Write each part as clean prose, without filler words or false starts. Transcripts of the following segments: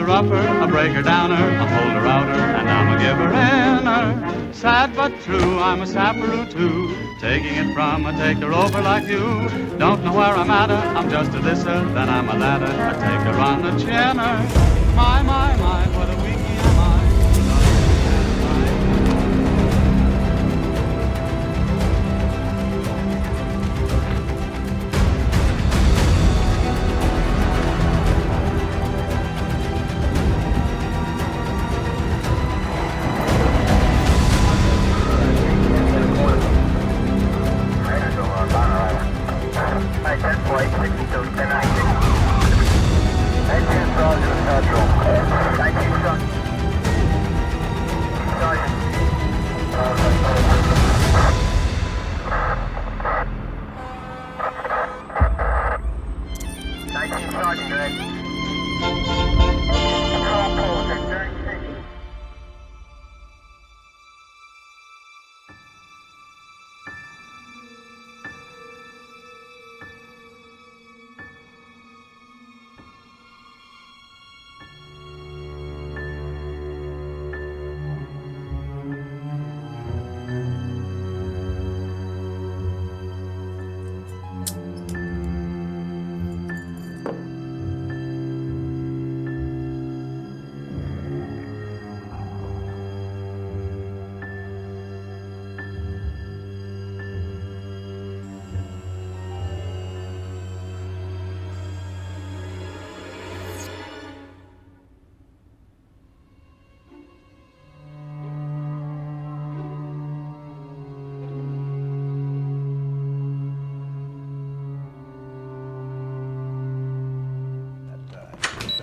upper, a breaker downer, a holder outer, and I'm a giver inner. Sad but true, I'm a sapperoo too. Taking it from a taker over like you. Don't know where I'm at, I'm just a thisser, then I'm a ladder, a taker on a chinner. My, what a weekie am I.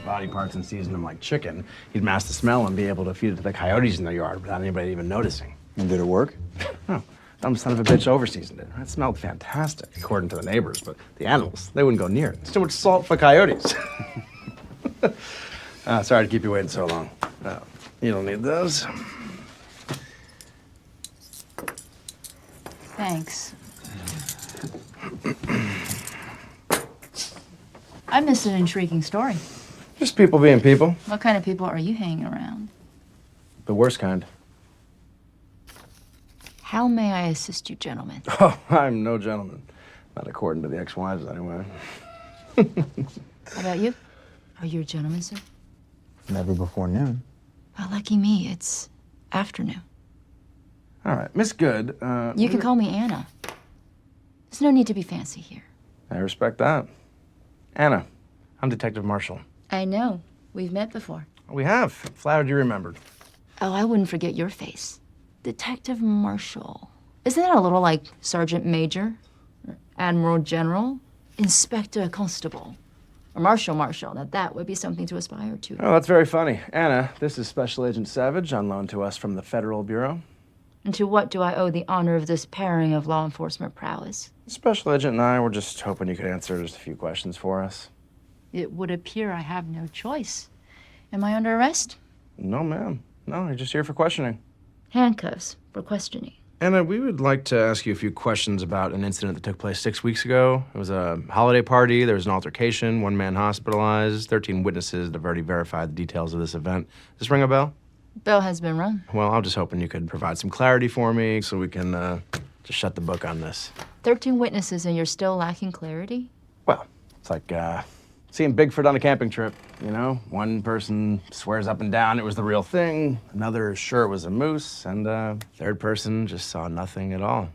Body parts and season them like chicken, he'd mask the smell and be able to feed it to the coyotes in the yard without anybody even noticing. And did it work? No, dumb son of a bitch over-seasoned it. It smelled fantastic, according to the neighbors, but the animals, they wouldn't go near it. It's too much salt for coyotes. Sorry to keep you waiting so long. You don't need those. Thanks. I missed an intriguing story. Just people being people. What kind of people are you hanging around? The worst kind. How may I assist you, gentlemen? Oh, I'm no gentleman. Not according to the ex-wives, anyway. How about you? Are you a gentleman, sir? Never before noon. Well, lucky me, it's afternoon. All right, Miss Goode, You can call me Anna. There's no need to be fancy here. I respect that. Anna, I'm Detective Marshall. I know. We've met before. We have. Flattered you remembered. Oh, I wouldn't forget your face. Detective Marshall. Isn't that a little like Sergeant Major? Or Admiral General? Inspector Constable? Or Marshal? Now, that would be something to aspire to. Oh, that's very funny. Anna, this is Special Agent Savage on loan to us from the Federal Bureau. And to what do I owe the honor of this pairing of law enforcement prowess? Special Agent and I were just hoping you could answer just a few questions for us. It would appear I have no choice. Am I under arrest? No, ma'am. No, you're just here for questioning. Handcuffs for questioning. Anna, we would like to ask you a few questions about an incident that took place 6 weeks ago. It was a holiday party. There was an altercation, one man hospitalized, 13 witnesses that have already verified the details of this event. Does this ring a bell? Bell has been rung. Well, I'm just hoping you could provide some clarity for me so we can just shut the book on this. 13 witnesses and you're still lacking clarity? Well, it's like seeing Bigfoot on a camping trip, you know? One person swears up and down it was the real thing, another is sure it was a moose, and third person just saw nothing at all.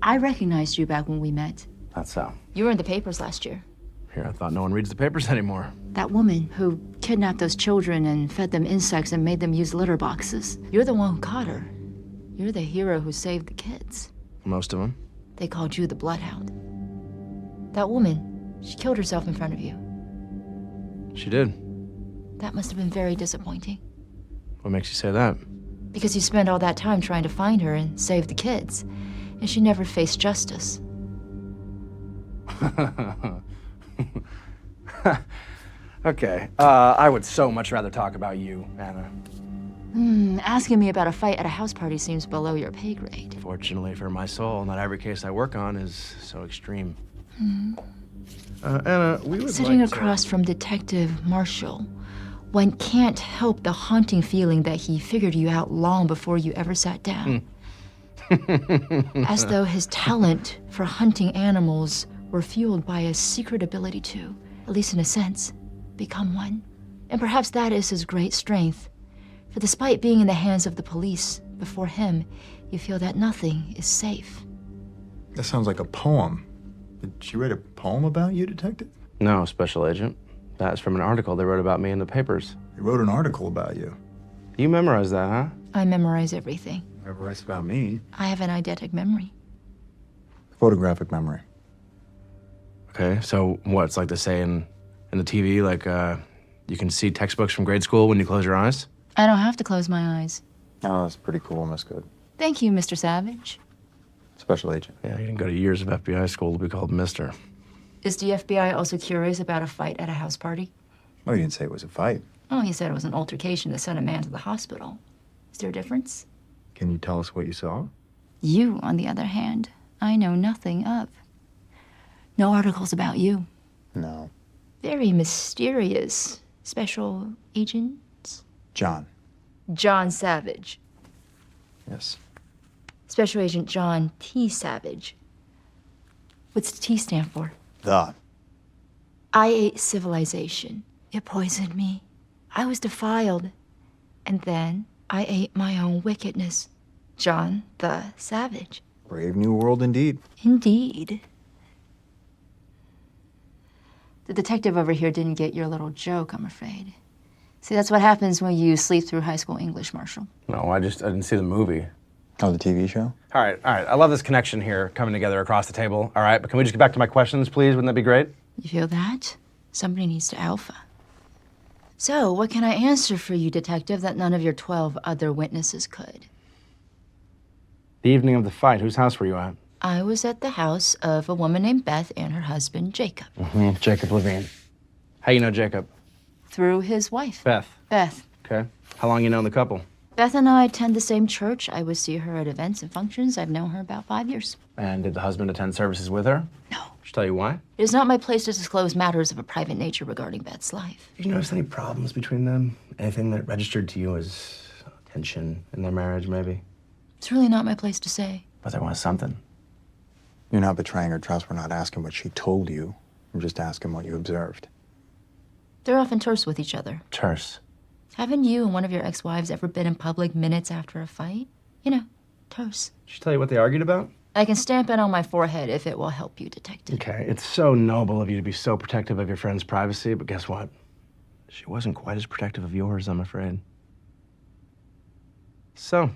I recognized you back when we met. That's so. You were in the papers last year. Here, I thought no one reads the papers anymore. That woman who kidnapped those children and fed them insects and made them use litter boxes. You're the one who caught her. You're the hero who saved the kids. Most of them. They called you the Bloodhound. That woman, she killed herself in front of you. She did. That must have been very disappointing. What makes you say that? Because you spent all that time trying to find her and save the kids, and she never faced justice. Okay, I would so much rather talk about you, Anna. Asking me about a fight at a house party seems below your pay grade. Fortunately for my soul, not every case I work on is so extreme. Anna, we would Sitting like across from Detective Marshall, one can't help the haunting feeling that he figured you out long before you ever sat down. As though his talent for hunting animals were fueled by a secret ability to, at least in a sense, become one. And perhaps that is his great strength. For despite being in the hands of the police, before him, you feel that nothing is safe. That sounds like a poem. Did she write a poem about you, Detective? No, Special Agent. That's from an article they wrote about me in the papers. They wrote an article about you. You memorized that, huh? I memorize everything. Whoever writes about me. I have an eidetic memory. Photographic memory. Okay, so what? It's like they say in the TV, like, you can see textbooks from grade school when you close your eyes? I don't have to close my eyes. Oh, that's pretty cool, Miss Goode. Thank you, Mr. Savage. Special Agent. Yeah, you didn't go to years of FBI school to be called Mister. Is the FBI also curious about a fight at a house party? Oh, you didn't say it was a fight. Oh, he said it was an altercation that sent a man to the hospital. Is there a difference? Can you tell us what you saw? You, on the other hand, I know nothing of. No articles about you. No. Very mysterious. Special agents? John. John Savage. Yes. Special Agent John T. Savage. What's the T stand for? The. I ate civilization. It poisoned me. I was defiled. And then I ate my own wickedness. John the Savage. Brave new world indeed. Indeed. The detective over here didn't get your little joke, I'm afraid. See, that's what happens when you sleep through high school English, Marshall. No, I didn't see the movie. Oh, the TV show? All right. I love this connection here coming together across the table. All right, but can we just get back to my questions, please? Wouldn't that be great? You feel that? Somebody needs to alpha. So, what can I answer for you, detective, that none of your 12 other witnesses could? The evening of the fight, whose house were you at? I was at the house of a woman named Beth and her husband, Jacob. Jacob Levine. How you know Jacob? Through his wife. Beth. Beth. Okay. How long you known the couple? Beth and I attend the same church. I would see her at events and functions. I've known her about 5 years. And did the husband attend services with her? No. Should I tell you why? It is not my place to disclose matters of a private nature regarding Beth's life. Did you notice any problems between them? Anything that registered to you as tension in their marriage, maybe? It's really not my place to say. But there was something. You're not betraying her trust. We're not asking what she told you. We're just asking what you observed. They're often terse with each other. Terse. Haven't you and one of your ex-wives ever been in public minutes after a fight? You know, terse. Did she tell you what they argued about? I can stamp it on my forehead if it will help you, detective. Okay, it's so noble of you to be so protective of your friend's privacy, but guess what? She wasn't quite as protective of yours, I'm afraid. So,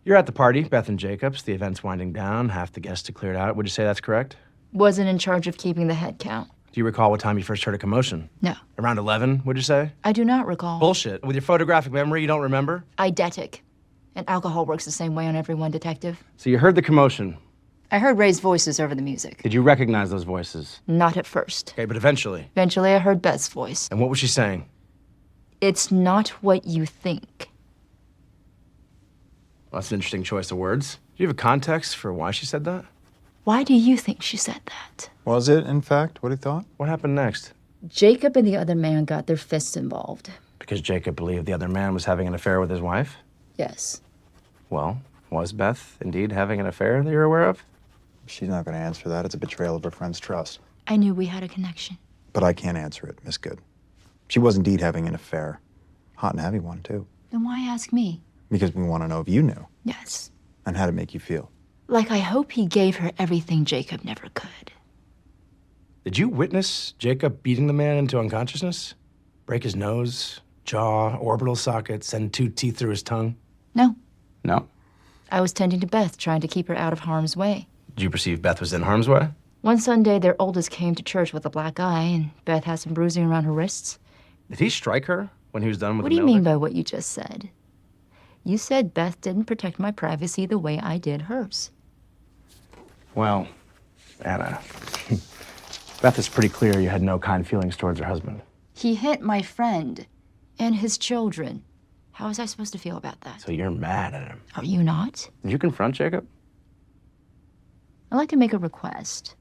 you're at the party, Beth and Jacobs. The event's winding down. Half the guests are cleared out. Would you say that's correct? Wasn't in charge of keeping the head count. Do you recall what time you first heard a commotion? No. Around 11, would you say? I do not recall. Bullshit. With your photographic memory, you don't remember? Eidetic. And alcohol works the same way on everyone, detective. So you heard the commotion. I heard raised voices over the music. Did you recognize those voices? Not at first. Okay, but eventually. Eventually, I heard Beth's voice. And what was she saying? It's not what you think. Well, that's an interesting choice of words. Do you have a context for why she said that? Why do you think she said that? Was it, in fact, what he thought? What happened next? Jacob and the other man got their fists involved. Because Jacob believed the other man was having an affair with his wife? Yes. Well, was Beth indeed having an affair that you're aware of? She's not going to answer that. It's a betrayal of her friend's trust. I knew we had a connection. But I can't answer it, Miss Goode. She was indeed having an affair. Hot and heavy one, too. Then why ask me? Because we want to know if you knew. Yes. And how to make you feel. Like I hope he gave her everything Jacob never could. Did you witness Jacob beating the man into unconsciousness? Break his nose, jaw, orbital socket, send 2 teeth through his tongue? No. No. I was tending to Beth, trying to keep her out of harm's way. Did you perceive Beth was in harm's way? One Sunday, their oldest came to church with a black eye, and Beth had some bruising around her wrists. Did he strike her when he was done with What the do you mill mean dick? by what you just said? You said Beth didn't protect my privacy the way I did hers. Well, Anna, Beth, it's pretty clear you had no kind feelings towards her husband. He hit my friend and his children. How was I supposed to feel about that? So you're mad at him. Are you not? Did you confront Jacob? I'd like to make a request.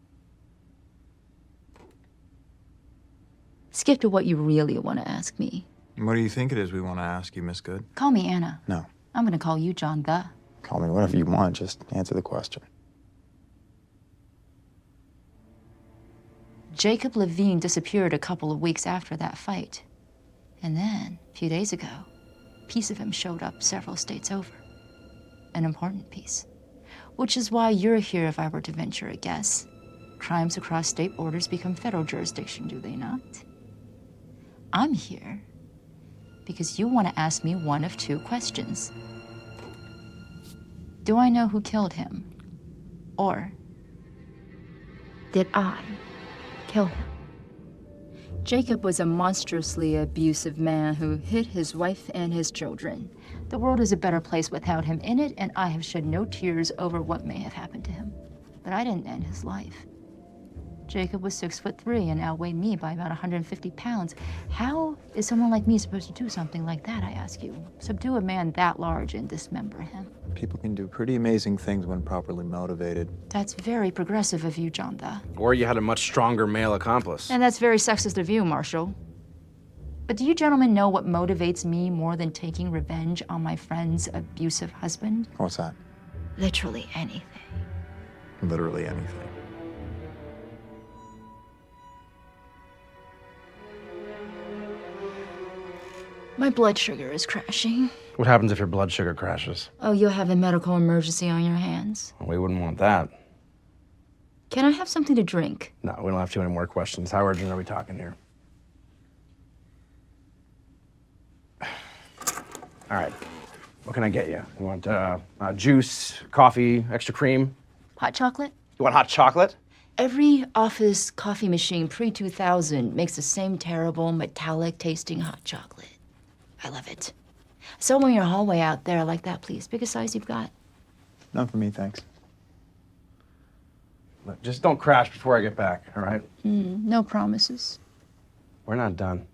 Skip to what you really want to ask me. What do you think it is we want to ask you, Miss Goode? Call me Anna. No. I'm gonna call you John the. Call me whatever you want. Just answer the question. Jacob Levine disappeared a couple of weeks after that fight. And then, a few days ago, a piece of him showed up several states over. An important piece. Which is why you're here if I were to venture a guess. Crimes across state borders become federal jurisdiction, do they not? I'm here because you want to ask me one of two questions. Do I know who killed him? Or did I kill him? Jacob was a monstrously abusive man who hit his wife and his children. The world is a better place without him in it, and I have shed no tears over what may have happened to him. But I didn't end his life. Jacob was 6'3" and outweighed me by about 150 pounds. How is someone like me supposed to do something like that, I ask you? Subdue a man that large and dismember him? People can do pretty amazing things when properly motivated. That's very progressive of you, John the. Or you had a much stronger male accomplice. And that's very sexist of you, Marshall. But do you gentlemen know what motivates me more than taking revenge on my friend's abusive husband? What's that? Literally anything. Literally anything. My blood sugar is crashing. What happens if your blood sugar crashes? Oh, you'll have a medical emergency on your hands. Well, we wouldn't want that. Can I have something to drink? No, we don't have too many more questions. How urgent are we talking here? All right. What can I get you? You want juice, coffee, extra cream? Hot chocolate? You want hot chocolate? Every office coffee machine pre-2000 makes the same terrible, metallic-tasting hot chocolate. I love it. Somewhere in your hallway out there like that, please. Biggest size you've got. None for me, thanks. Look, just don't crash before I get back, all right? No promises. We're not done.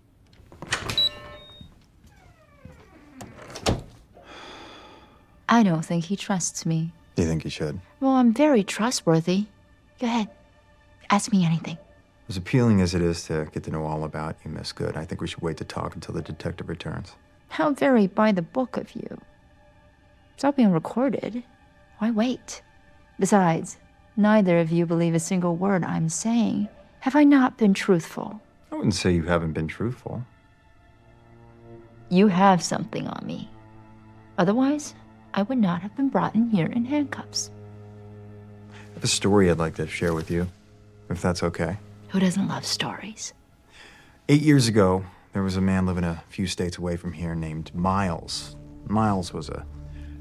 I don't think he trusts me. Do you think you should? Well, I'm very trustworthy. Go ahead. Ask me anything. As appealing as it is to get to know all about you, Miss Goode, I think we should wait to talk until the detective returns. How very by the book of you. It's all being recorded. Why wait? Besides, neither of you believe a single word I'm saying. Have I not been truthful? I wouldn't say you haven't been truthful. You have something on me. Otherwise, I would not have been brought in here in handcuffs. I have a story I'd like to share with you, if that's okay. Who doesn't love stories? 8 years ago, there was a man living a few states away from here named Miles. Miles was a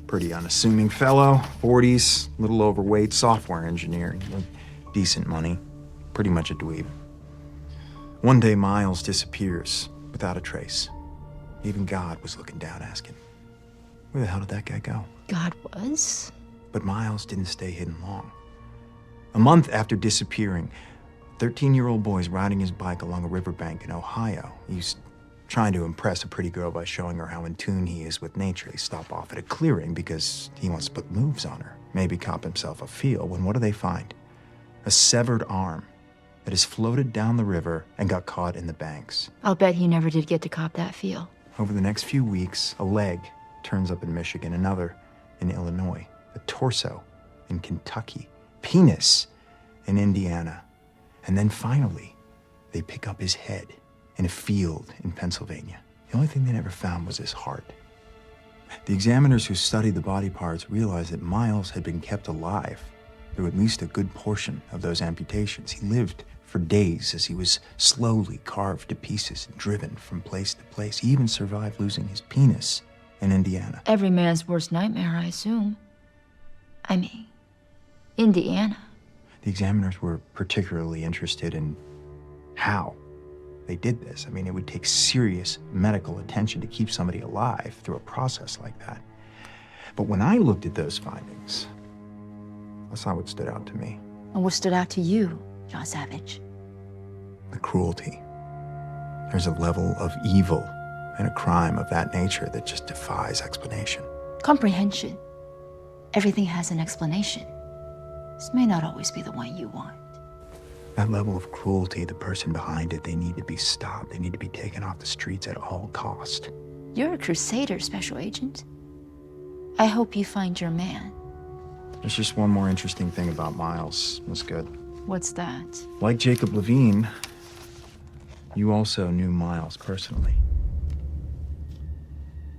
pretty unassuming fellow, 40s, little overweight, software engineer, decent money, pretty much a dweeb. One day, Miles disappears without a trace. Even God was looking down, asking, where the hell did that guy go? God was? But Miles didn't stay hidden long. A month after disappearing, 13-year-old boy is riding his bike along a riverbank in Ohio. He's trying to impress a pretty girl by showing her how in tune he is with nature. They stop off at a clearing because he wants to put moves on her. Maybe cop himself a feel. When what do they find? A severed arm that has floated down the river and got caught in the banks. I'll bet he never did get to cop that feel. Over the next few weeks, a leg turns up in Michigan, another in Illinois, a torso in Kentucky, penis in Indiana. And then finally, they pick up his head in a field in Pennsylvania. The only thing they never found was his heart. The examiners who studied the body parts realized that Miles had been kept alive through at least a good portion of those amputations. He lived for days as he was slowly carved to pieces and driven from place to place. He even survived losing his penis in Indiana. Every man's worst nightmare, I assume. I mean, Indiana. The examiners were particularly interested in how they did this. I mean, it would take serious medical attention to keep somebody alive through a process like that. But when I looked at those findings, I saw what stood out to me. And what stood out to you, John Savage? The cruelty. There's a level of evil in a crime of that nature that just defies explanation. Comprehension. Everything has an explanation. This may not always be the one you want. That level of cruelty, the person behind it, they need to be stopped. They need to be taken off the streets at all cost. You're a crusader, Special Agent. I hope you find your man. There's just one more interesting thing about Miles, Miss Goode. What's that? Like Jacob Levine, you also knew Miles personally.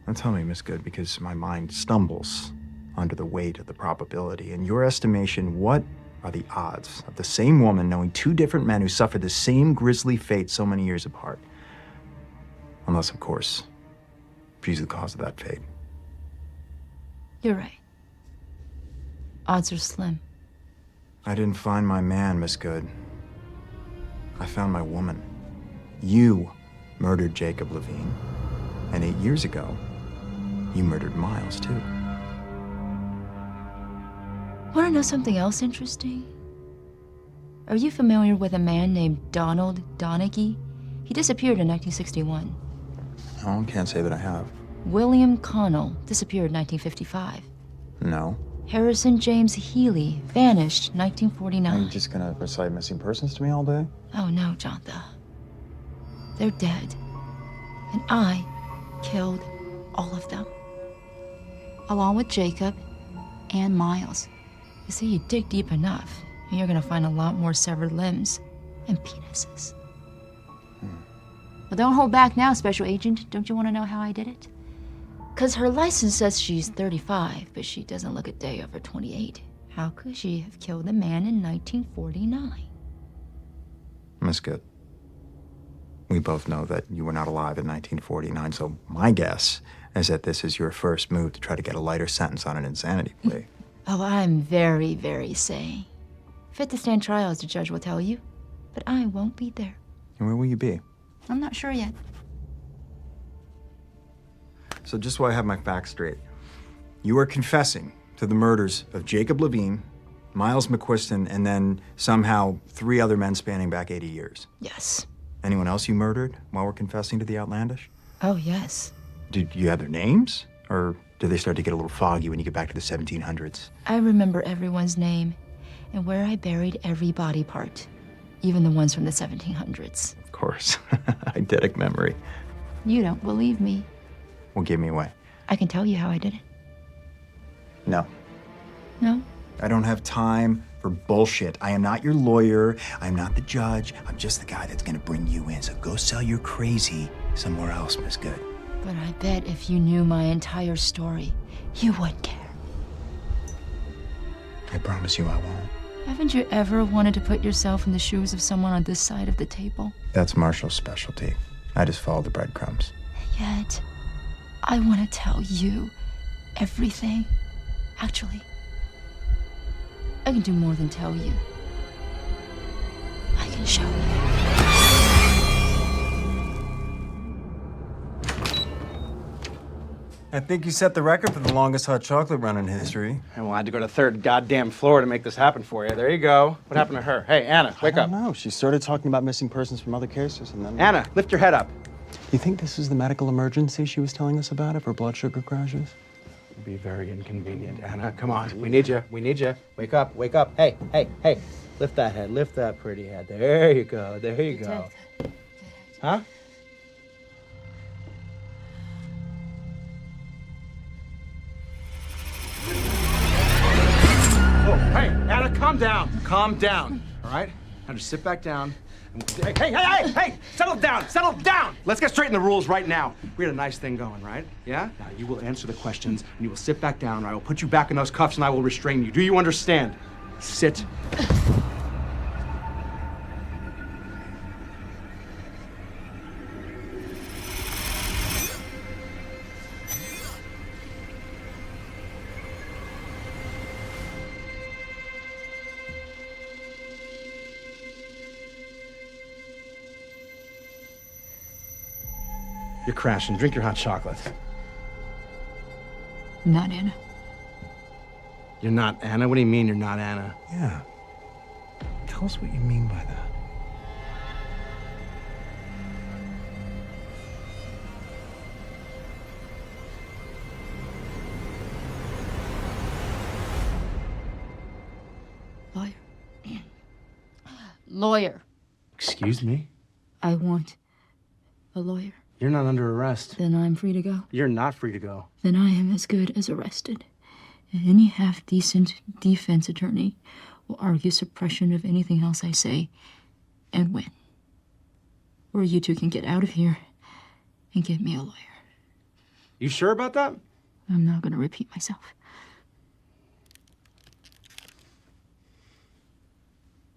Now tell me, Miss Goode, because my mind stumbles under the weight of the probability. In your estimation, what are the odds of the same woman knowing two different men who suffered the same grisly fate so many years apart? Unless, of course, she's the cause of that fate. You're right. Odds are slim. I didn't find my man, Miss Goode. I found my woman. You murdered Jacob Levine, and 8 years ago, you murdered Miles, too. Want to know something else interesting? Are you familiar with a man named Donald Donaghy? He disappeared in 1961. No, can't say that I have. William Connell disappeared in 1955. No. Harrison James Healy vanished 1949. Are you just gonna recite missing persons to me all day? Oh no, Jontha. They're dead. And I killed all of them. Along with Jacob and Miles. You see, you dig deep enough, and you're gonna find a lot more severed limbs and penises. Well, don't hold back now, Special Agent. Don't you want to know how I did it? Because her license says she's 35, but she doesn't look a day over 28. How could she have killed a man in 1949? Miss Goode, we both know that you were not alive in 1949, so my guess is that this is your first move to try to get a lighter sentence on an insanity plea. Oh, I'm very, very sane. Fit to stand trial, as the judge will tell you. But I won't be there. And where will you be? I'm not sure yet. So just so I have my facts straight, you are confessing to the murders of Jacob Levine, Miles McQuiston, and then somehow 3 other men spanning back 80 years. Yes. Anyone else you murdered while we're confessing to the outlandish? Oh, yes. Did you have their names? Or did they start to get a little foggy when you get back to the 1700s? I remember everyone's name and where I buried every body part, even the ones from the 1700s. Of course. Eidetic memory. You don't believe me. Well, give me away. I can tell you how I did it. No. No? I don't have time for bullshit. I am not your lawyer. I'm not the judge. I'm just the guy that's gonna bring you in. So go sell your crazy somewhere else, Miss Goode. But I bet if you knew my entire story, you wouldn't care. I promise you I won't. Haven't you ever wanted to put yourself in the shoes of someone on this side of the table? That's Marshall's specialty. I just follow the breadcrumbs. Yet, I want to tell you everything. Actually, I can do more than tell you. I can show you. I think you set the record for the longest hot chocolate run in history. And we'll have to go to third goddamn floor to make this happen for you. There you go. What happened to her? Hey, Anna, wake up. No, she started talking about missing persons from other cases, and then... Anna, lift your head up. You think this is the medical emergency she was telling us about if her blood sugar crashes? It'd be very inconvenient. Anna, come on. We need you. We need you. Wake up. Wake up. Hey, hey, hey. Lift that head. Lift that pretty head. There you go. There you go. Huh? Oh, hey, Anna, calm down. Calm down. All right? Now just sit back down. Hey, hey, hey, hey, hey! Settle down, settle down! Let's get straight in the rules right now. We had a nice thing going, right? Yeah? Now you will answer the questions, and you will sit back down, or I will put you back in those cuffs, and I will restrain you. Do you understand? Sit. You're crashing. Drink your hot chocolate. Not Anna. You're not Anna? What do you mean you're not Anna? Yeah. Tell us what you mean by that. Lawyer. Excuse me? I want a lawyer. You're not under arrest. Then I'm free to go. You're not free to go. Then I am as good as arrested. Any half-decent defense attorney will argue suppression of anything else I say and win. Or you two can get out of here and get me a lawyer. You sure about that? I'm not going to repeat myself.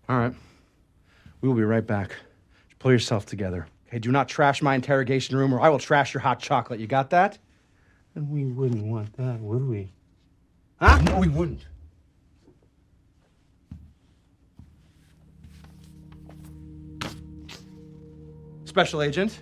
All right. We will be right back. Pull yourself together. Okay, do not trash my interrogation room or I will trash your hot chocolate. You got that? And we wouldn't want that, would we? Huh? No, we wouldn't. Special Agent.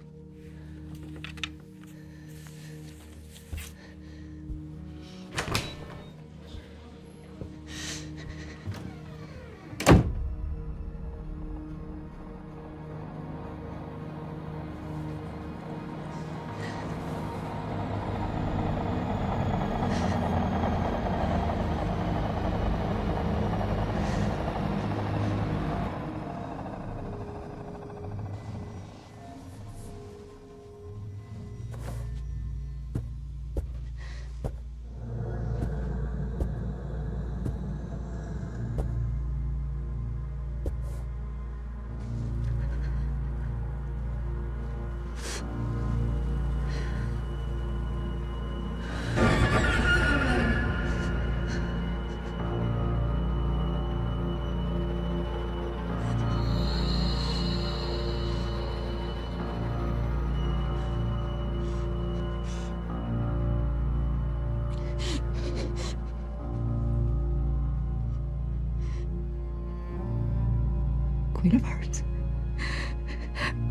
Queen of Hearts.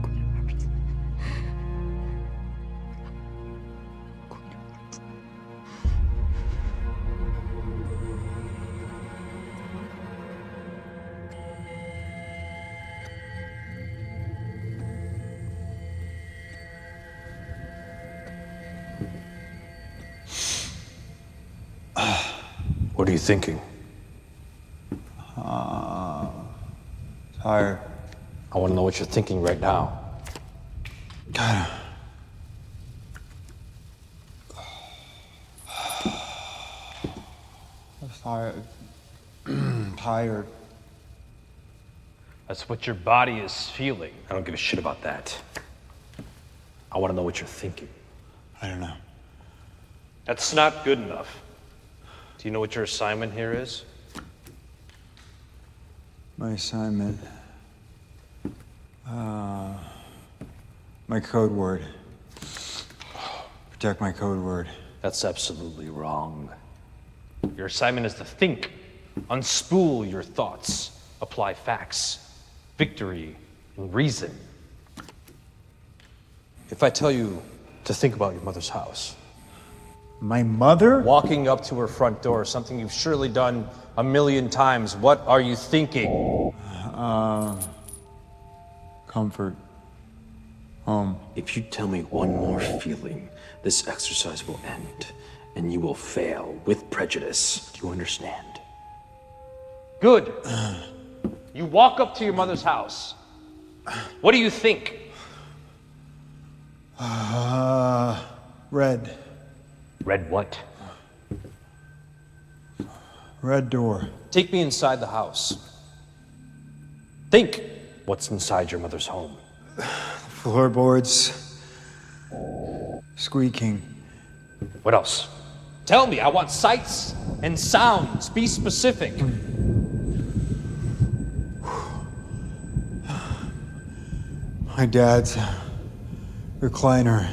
Queen of Hearts. Queen of Hearts. What are you thinking? Tired. I want to know what you're thinking right now. God. I'm tired. Tired. That's what your body is feeling. I don't give a shit about that. I want to know what you're thinking. I don't know. That's not good enough. Do you know what your assignment here is? My assignment. My code word. Protect my code word. That's absolutely wrong. Your assignment is to think, unspool your thoughts, apply facts, victory, and reason. If I tell you to think about your mother's house, My mother? walking up to her front door, something you've surely done 1,000,000 times, what are you thinking? Comfort. Home. If you tell me one more feeling, this exercise will end, and you will fail with prejudice. Do you understand? Good. You walk up to your mother's house. What do you think? Red. Red what? Red door. Take me inside the house. Think. What's inside your mother's home? Floorboards. Squeaking. What else? Tell me, I want sights and sounds. Be specific. My dad's recliner.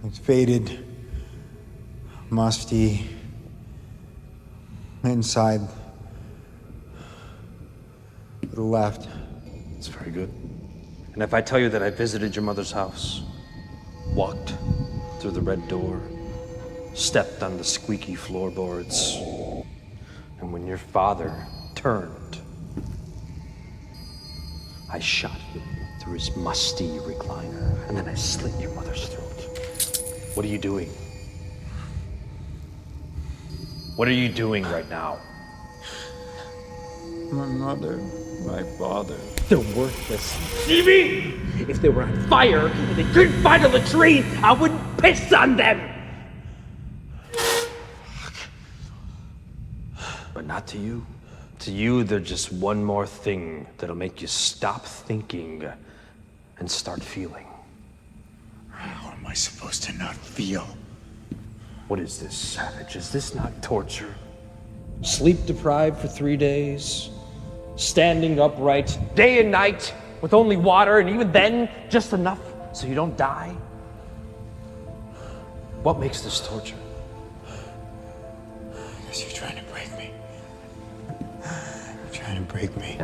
It's faded, musty. Inside, to the left. That's very good. And if I tell you that I visited your mother's house, walked through the red door, stepped on the squeaky floorboards, and when your father turned, I shot him through his musty recliner, and then I slit your mother's throat. What are you doing? What are you doing right now? My mother, my father. They're worthless. Stevie! If they were on fire and they couldn't find a latrine, I wouldn't piss on them! But not to you. To you, they're just one more thing that'll make you stop thinking and start feeling. How am I supposed to not feel? What is this, Savage? Is this not torture? Sleep deprived for 3 days, standing upright day and night with only water, and even then, just enough so you don't die? What makes this torture? I guess you're trying to break me. You're trying to break me.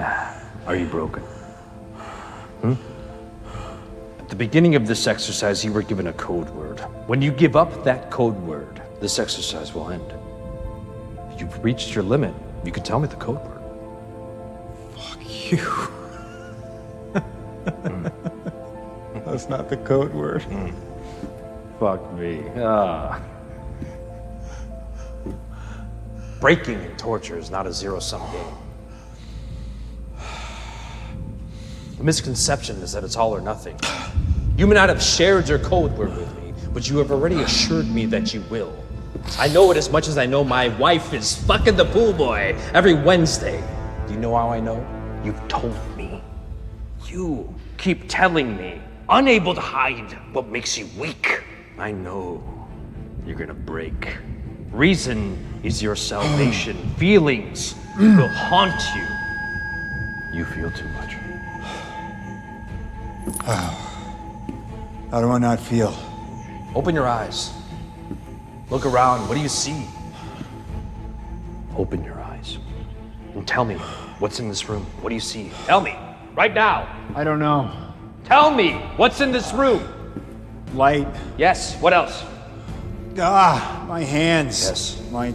Are you broken? At the beginning of this exercise, you were given a code word. When you give up that code word, this exercise will end. You've reached your limit. You can tell me the code word. Fuck you. That's not the code word. Fuck me. Breaking and torture is not a zero-sum game. The misconception is that it's all or nothing. You may not have shared your code word with me, but you have already assured me that you will. I know it as much as I know my wife is fucking the pool boy every Wednesday. Do you know how I know? You've told me. You keep telling me, unable to hide what makes you weak. I know you're gonna break. Reason is your salvation. Feelings will haunt you. You feel too much. How do I not feel? Open your eyes. Look around. What do you see? Open your eyes. And tell me, what's in this room? What do you see? Tell me, right now. I don't know. Tell me, what's in this room? Light. Yes, what else? My hands. Yes. My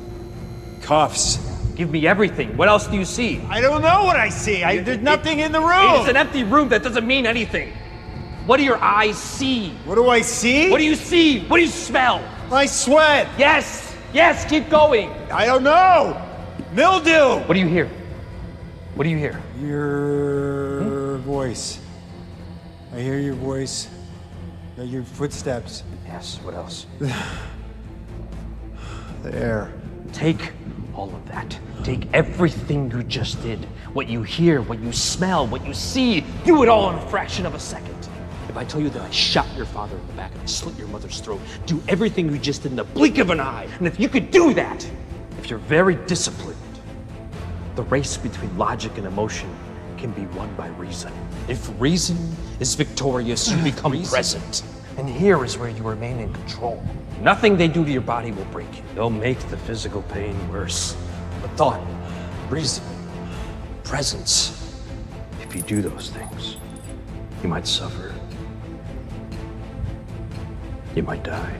cuffs. Give me everything. What else do you see? I don't know what I see. There's nothing in the room. It's an empty room. That doesn't mean anything. What do your eyes see? What do I see? What do you see? What do you smell? My sweat. Yes, yes, keep going. I don't know. Mildew. What do you hear? What do you hear? Your voice. I hear your voice. Your footsteps. Yes, what else? The air. Take all of that. Take everything you just did. What you hear, what you smell, what you see. Do it all in a fraction of a second. If I tell you that I shot your father in the back and I slit your mother's throat, do everything you just did in the blink of an eye. And if you could do that, if you're very disciplined, the race between logic and emotion can be won by reason. If reason is victorious, you become present. And here is where you remain in control. Nothing they do to your body will break you. They'll make the physical pain worse. But thought, reason, presence, if you do those things, you might suffer. You might die.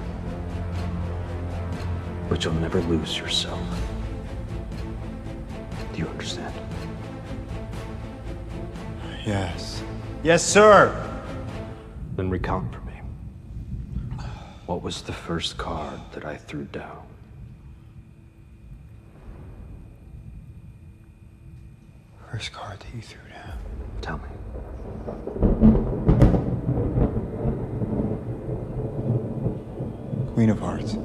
But you'll never lose yourself. Do you understand? Yes. Yes, sir. Then recount for me. What was the first card that I threw down? First card that you threw down. Tell me. Queen of Hearts.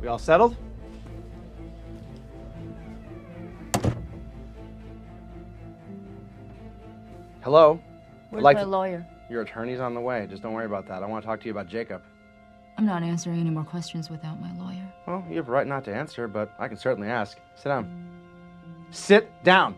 We all settled? Hello? Where's Like my lawyer? Your attorney's on the way. Just don't worry about that. I want to talk to you about Jacob. I'm not answering any more questions without my lawyer. Well, you have a right not to answer, but I can certainly ask. Sit down. Sit down!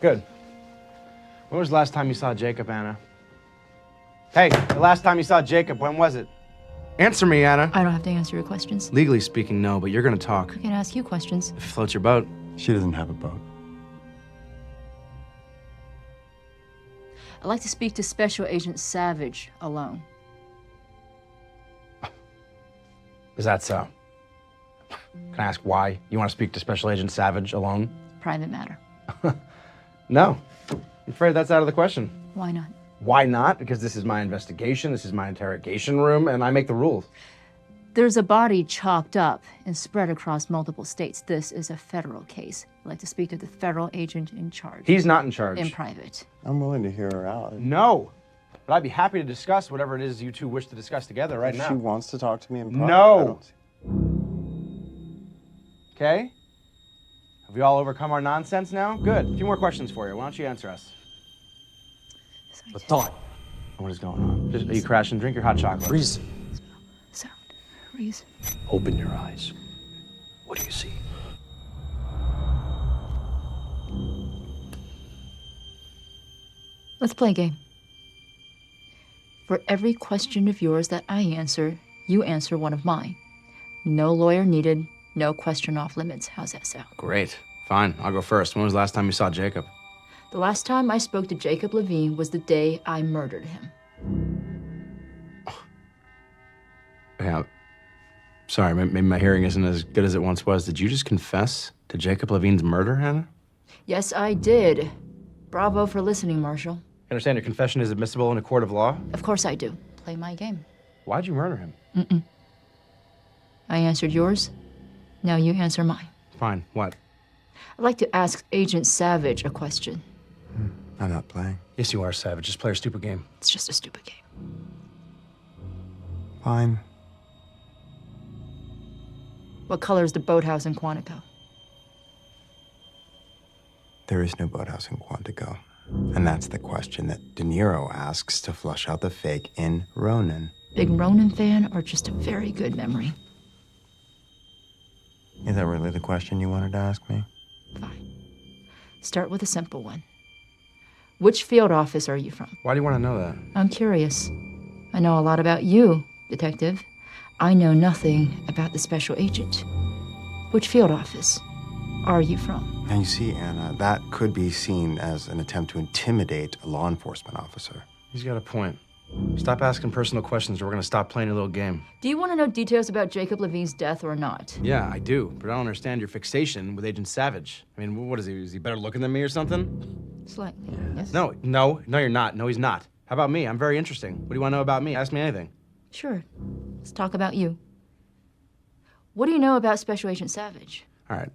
Good. When was the last time you saw Jacob, Anna? Hey, the last time you saw Jacob, when was it? Answer me, Anna. I don't have to answer your questions. Legally speaking, no, but you're gonna talk. I can ask you questions. If it floats your boat. She doesn't have a boat. I'd like to speak to Special Agent Savage alone. Is that so? Can I ask why you want to speak to Special Agent Savage alone? Private matter. No. I'm afraid that's out of the question. Why not? Why not? Because this is my investigation, this is my interrogation room, and I make the rules. There's a body chalked up and spread across multiple states. This is a federal case. I'd like to speak to the federal agent in charge. He's not in charge. In private. I'm willing to hear her out. No. But I'd be happy to discuss whatever it is you two wish to discuss together right now. She wants to talk to me in private. No. Okay? Have we all overcome our nonsense now? Good. A few more questions for you. Why don't you answer us? A thought. What is going on? Are you crashing? Drink your hot chocolate. Reason. Sound. Reason. Open your eyes. What do you see? Let's play a game. For every question of yours that I answer, you answer one of mine. No lawyer needed, no question off limits. How's that sound? Great. Fine. I'll go first. When was the last time you saw Jacob? The last time I spoke to Jacob Levine was the day I murdered him. Yeah. Sorry, maybe my hearing isn't as good as it once was. Did you just confess to Jacob Levine's murder, Hannah? Yes, I did. Bravo for listening, Marshal. You understand your confession is admissible in a court of law? Of course I do. Play my game. Why'd you murder him? I answered yours. Now you answer mine. Fine. What? I'd like to ask Agent Savage a question. I'm not playing. Yes, you are, Savage. Just play a stupid game. It's just a stupid game. Fine. What color is the boathouse in Quantico? There is no boathouse in Quantico. And that's the question that De Niro asks to flush out the fake in Ronin. Big Ronin fan or just a very good memory? Is that really the question you wanted to ask me? Fine. Start with a simple one. Which field office are you from? Why do you want to know that? I'm curious. I know a lot about you, Detective. I know nothing about the special agent. Which field office are you from? Now, you see, Anna, that could be seen as an attempt to intimidate a law enforcement officer. He's got a point. Stop asking personal questions or we're going to stop playing your little game. Do you want to know details about Jacob Levine's death or not? Yeah, I do, but I don't understand your fixation with Agent Savage. I mean, what is he? Is he better looking than me or something? Slightly, yes. No, you're not. No, he's not. How about me? I'm very interesting. What do you want to know about me? Ask me anything. Sure. Let's talk about you. What do you know about Special Agent Savage? All right.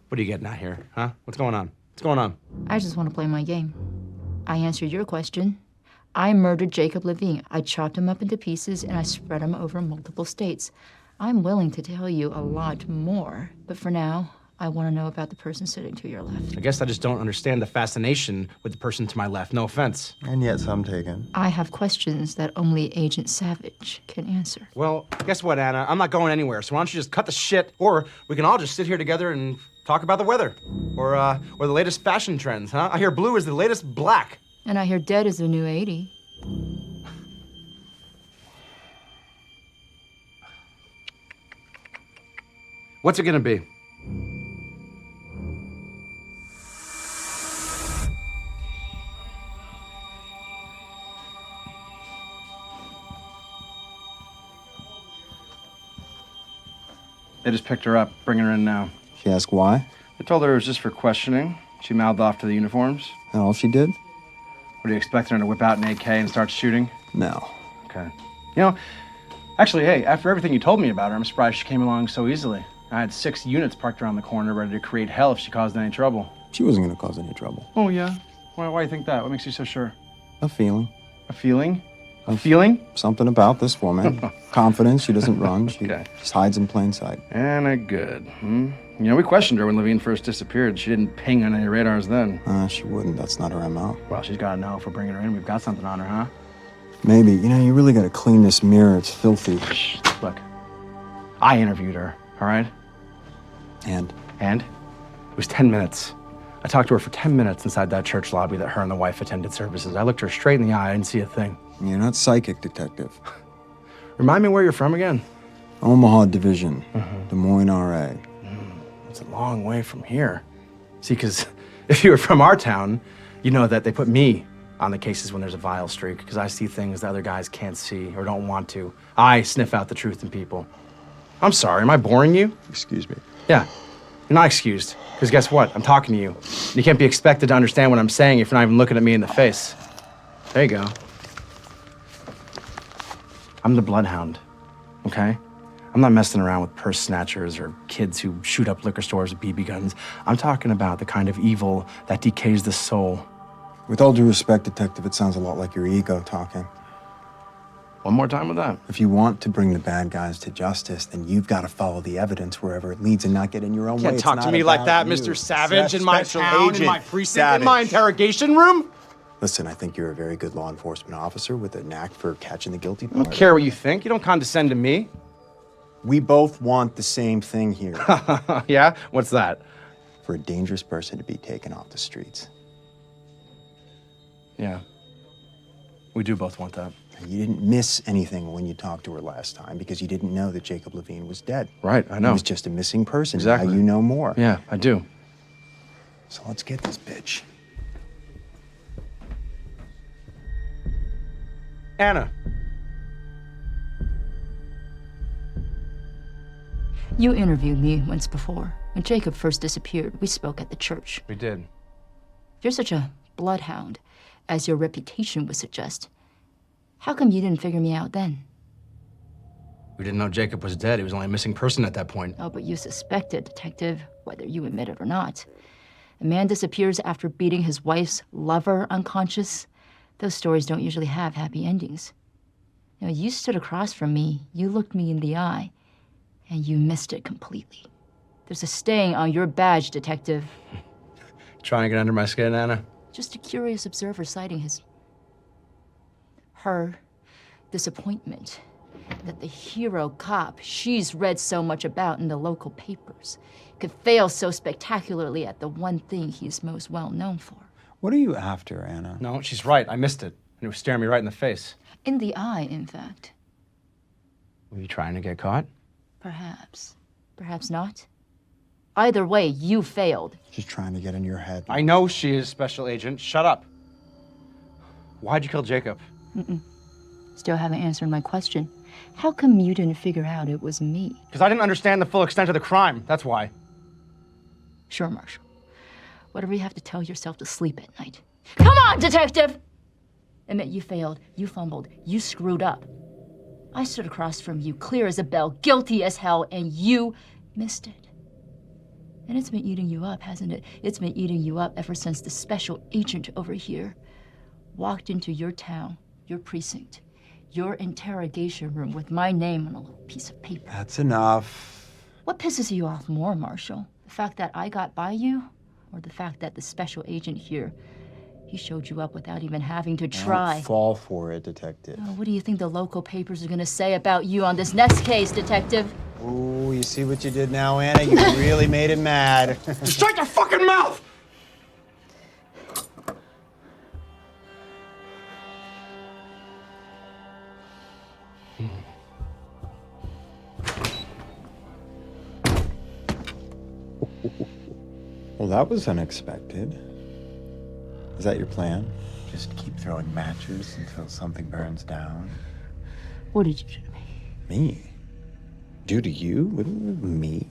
What are you getting at here, huh? What's going on? What's going on? I just want to play my game. I answered your question. I murdered Jacob Levine. I chopped him up into pieces and I spread him over multiple states. I'm willing to tell you a lot more, but for now, I want to know about the person sitting to your left. I guess I just don't understand the fascination with the person to my left. No offense. And yet some taken. I have questions that only Agent Savage can answer. Well, guess what, Anna? I'm not going anywhere, so why don't you just cut the shit, or we can all just sit here together and talk about the weather, or the latest fashion trends, huh? I hear blue is the latest black. And I hear dead is the new 80. What's it gonna be? They just picked her up, bringing her in now. She asked why? They told her it was just for questioning. She mouthed off to the uniforms. And all she did? What, are you expecting her to whip out an AK and start shooting? No. Okay. You know, actually, hey, after everything you told me about her, I'm surprised she came along so easily. I had 6 units parked around the corner ready to create hell if she caused any trouble. She wasn't going to cause any trouble. Oh, yeah? Why do you think that? What makes you so sure? A feeling. A feeling? A feeling? Something about this woman. Confidence, she doesn't run. She Okay. just hides in plain sight. Anna Goode. You know, we questioned her when Levine first disappeared. She didn't ping on any radars then. She wouldn't. That's not her MO. Well, she's got to know if we're bringing her in. We've got something on her, huh? Maybe. You know, you really got to clean this mirror. It's filthy. Shh. Look, I interviewed her, all right? And? And? It was 10 minutes. I talked to her for 10 minutes inside that church lobby that her and the wife attended services. I looked her straight in the eye. I didn't see a thing. You're not psychic, detective. Remind me where you're from again? Omaha Division, Des Moines, RA. It's a long way from here. See, because if you were from our town, you know that they put me on the cases when there's a vile streak, because I see things the other guys can't see or don't want to. I sniff out the truth in people. I'm sorry, am I boring you? Excuse me. Yeah, you're not excused, because guess what? I'm talking to you. You can't be expected to understand what I'm saying if you're not even looking at me in the face. There you go. I'm the bloodhound, okay? I'm not messing around with purse snatchers or kids who shoot up liquor stores with BB guns. I'm talking about the kind of evil that decays the soul. With all due respect, detective, it sounds a lot like your ego talking. One more time with that. If you want to bring the bad guys to justice, then you've got to follow the evidence wherever it leads and not get in your own way. Can't It's talk to not me like about that, you. Mr. Savage, in my Special town, in Agent my precinct, Savage. in my interrogation room. Listen, I think you're a very good law enforcement officer with a knack for catching the guilty I party. don't care what you think. You don't condescend to me. We both want the same thing here. Yeah? What's that? For a dangerous person to be taken off the streets. Yeah. We do both want that. And you didn't miss anything when you talked to her last time because you didn't know that Jacob Levine was dead. Right, I know. He was just a missing person. Exactly. Now you know more. Yeah, I do. So let's get this bitch. Anna. You interviewed me once before. When Jacob first disappeared, we spoke at the church. We did. If you're such a bloodhound, as your reputation would suggest, how come you didn't figure me out then? We didn't know Jacob was dead. He was only a missing person at that point. Oh, but you suspected, detective, whether you admit it or not. A man disappears after beating his wife's lover unconscious. Those stories don't usually have happy endings. You know, you stood across from me, you looked me in the eye, and you missed it completely. There's a stain on your badge, detective. Trying to get under my skin, Anna? Just a curious observer citing her disappointment that the hero cop she's read so much about in the local papers could fail so spectacularly at the one thing he's most well known for. What are you after, Anna? No, she's right. I missed it. And it was staring me right in the face. In the eye, in fact. Were you trying to get caught? Perhaps. Perhaps not. Either way, you failed. She's trying to get in your head. I know she is Special Agent. Shut up. Why'd you kill Jacob? Still haven't answered my question. How come you didn't figure out it was me? Because I didn't understand the full extent of the crime. That's why. Sure, Marshall. Whatever you have to tell yourself to sleep at night. Come on, detective! Admit you failed, you fumbled, you screwed up. I stood across from you, clear as a bell, guilty as hell, and you missed it. And it's been eating you up, hasn't it? It's been eating you up ever since the special agent over here walked into your town, your precinct, your interrogation room with my name on a little piece of paper. That's enough. What pisses you off more, Marshall? The fact that I got by you? Or the fact that the special agent here, he showed you up without even having to try? Don't fall for it, detective. Oh, what do you think the local papers are gonna say about you on this next case, detective? Ooh, you see what you did now, Anna? You really made him mad. Just shut your fucking mouth! Well, that was unexpected. Is that your plan? Just keep throwing matches until something burns down? What did you do to me? Me? Do to you? Me?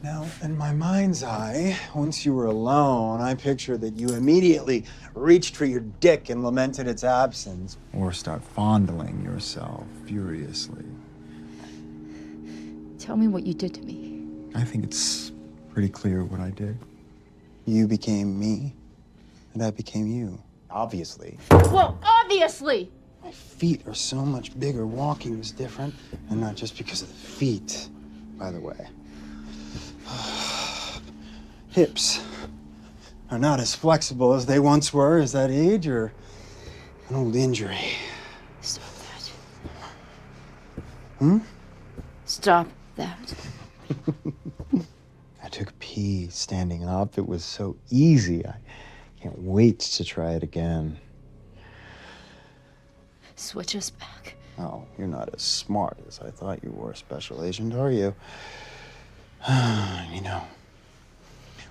Now, in my mind's eye, once you were alone, I pictured that you immediately reached for your dick and lamented its absence. Or start fondling yourself furiously. Tell me what you did to me. I think it's pretty clear what I did. You became me, and I became you. Obviously. Well, obviously! My feet are so much bigger. Walking was different, and not just because of the feet, by the way. Hips are not as flexible as they once were. Is that age or an old injury? Stop that. Hmm? Stop that. I took a pee. pee standing up. It was so easy. I can't wait to try it again. Switch us back. Oh, you're not as smart as I thought you were, Special Agent, are you? You know,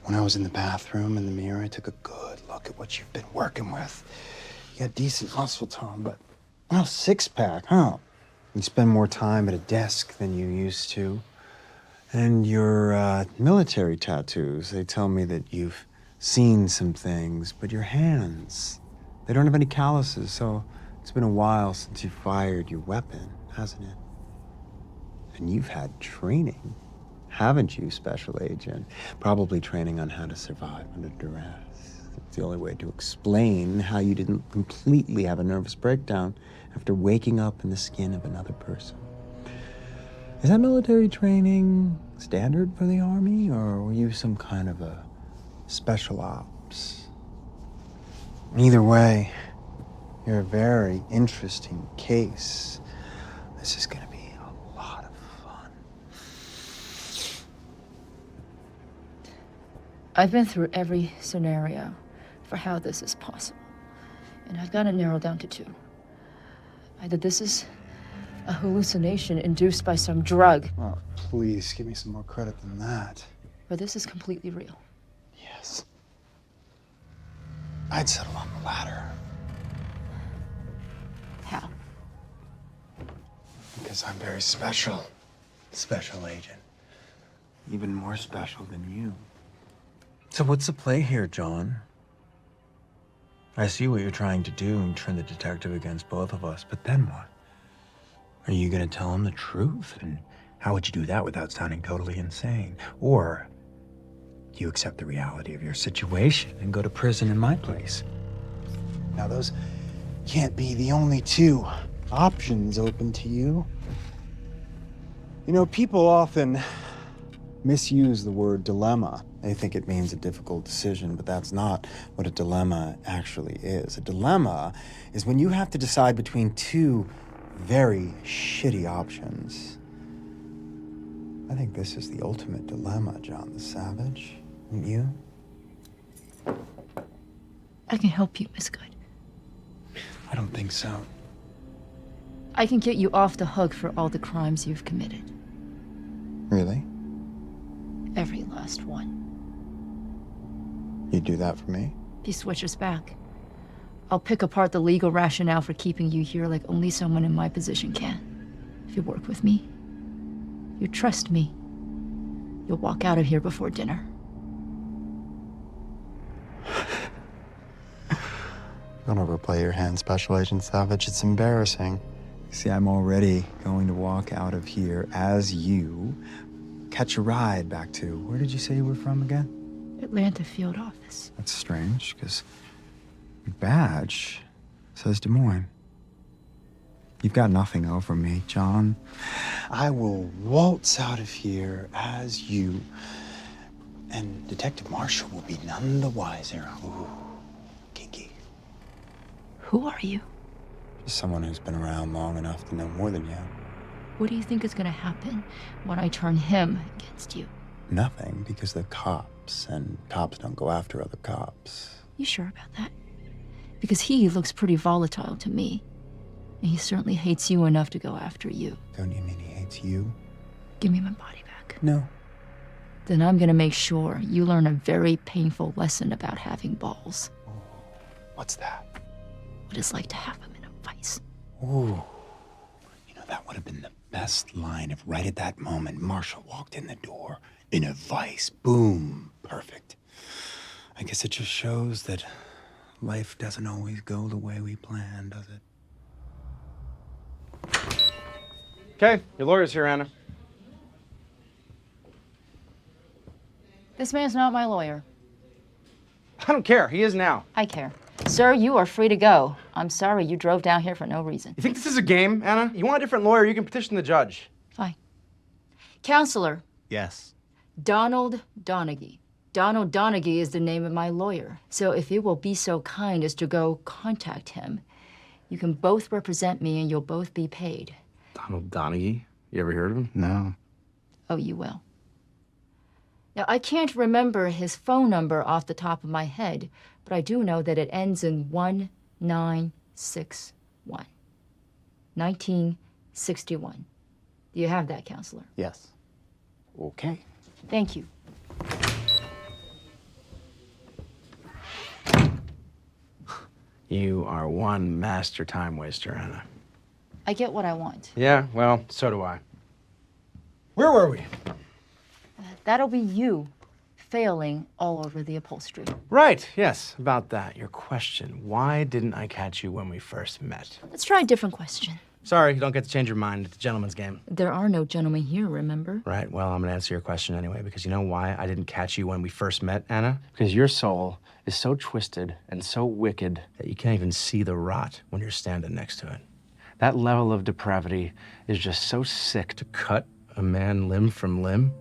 when I was in the bathroom in the mirror, I took a good look at what you've been working with. You got decent muscle tone, but no six-pack, huh? You spend more time at a desk than you used to. And your military tattoos, they tell me that you've seen some things, but your hands, they don't have any calluses, so it's been a while since you fired your weapon, hasn't it? And you've had training, haven't you, Special Agent? Probably training on how to survive under duress. It's the only way to explain how you didn't completely have a nervous breakdown after waking up in the skin of another person. Is that military training standard for the Army, or were you some kind of a special ops? Either way, you're a very interesting case. This is gonna be a lot of fun. I've been through every scenario for how this is possible, and I've got it narrowed down to two. Either this is a hallucination induced by some drug, Oh, please give me some more credit than that. or this is completely real. Yes. I'd settle on the latter. How? Because I'm very special. Special Agent. Even more special than you. So what's the play here, John? I see what you're trying to do and turn the detective against both of us, but then what? Are you gonna tell him the truth? And how would you do that without sounding totally insane? Or do you accept the reality of your situation and go to prison in my place? Now those can't be the only two options open to you. You know, people often misuse the word dilemma. They think it means a difficult decision, but that's not what a dilemma actually is. A dilemma is when you have to decide between two very shitty options. I think this is the ultimate dilemma, John the Savage. Wouldn't you? I can help you, Miss Goode. I don't think so. I can get you off the hook for all the crimes you've committed. Really? Every last one. You'd do that for me? If you switch us back, I'll pick apart the legal rationale for keeping you here like only someone in my position can. If you work with me, you trust me, you'll walk out of here before dinner. Don't overplay your hand, Special Agent Savage. It's embarrassing. See, I'm already going to walk out of here as you catch a ride back to, where did you say you were from again? Atlanta field office. That's strange, because your badge says Des Moines. You've got nothing over me, John. I will waltz out of here as you, and Detective Marshall will be none the wiser. Ooh, kinky. Who are you? Just someone who's been around long enough to know more than you. What do you think is gonna happen when I turn him against you? Nothing, because they're cops, and cops don't go after other cops. You sure about that? Because he looks pretty volatile to me. And he certainly hates you enough to go after you. Don't you mean he hates you? Give me my body back. No. Then I'm gonna make sure you learn a very painful lesson about having balls. What's that? What it's like to have them in a vice. Ooh. You know, that would have been the best line if right at that moment Marshall walked in the door in a vice. Boom. Perfect. I guess it just shows that life doesn't always go the way we plan, does it? Okay, your lawyer's here, Anna. This man's not my lawyer. I don't care. He is now. I care. Sir, you are free to go. I'm sorry you drove down here for no reason. You think this is a game, Anna? You want a different lawyer, you can petition the judge. Fine. Counselor, Yes. Donald Donaghy. Donald Donaghy is the name of my lawyer. So if you will be so kind as to go contact him, you can both represent me and you'll both be paid. Donald Donaghy? You ever heard of him? No. Oh, you will. Now, I can't remember his phone number off the top of my head, but I do know that it ends in 1961. 1961. Do you have that, counselor? Yes. Okay. Thank you. You are one master time waster, Anna. I get what I want. Yeah, well, so do I. Where were we? That'll be you failing all over the upholstery. Right, yes, about that. Your question, why didn't I catch you when we first met? Let's try a different question. Sorry, you don't get to change your mind. It's a gentleman's game. There are no gentlemen here, remember? Right, well, I'm gonna answer your question anyway, because you know why I didn't catch you when we first met, Anna? Because your soul is so twisted and so wicked that you can't even see the rot when you're standing next to it. That level of depravity is just so sick to cut a man limb from limb.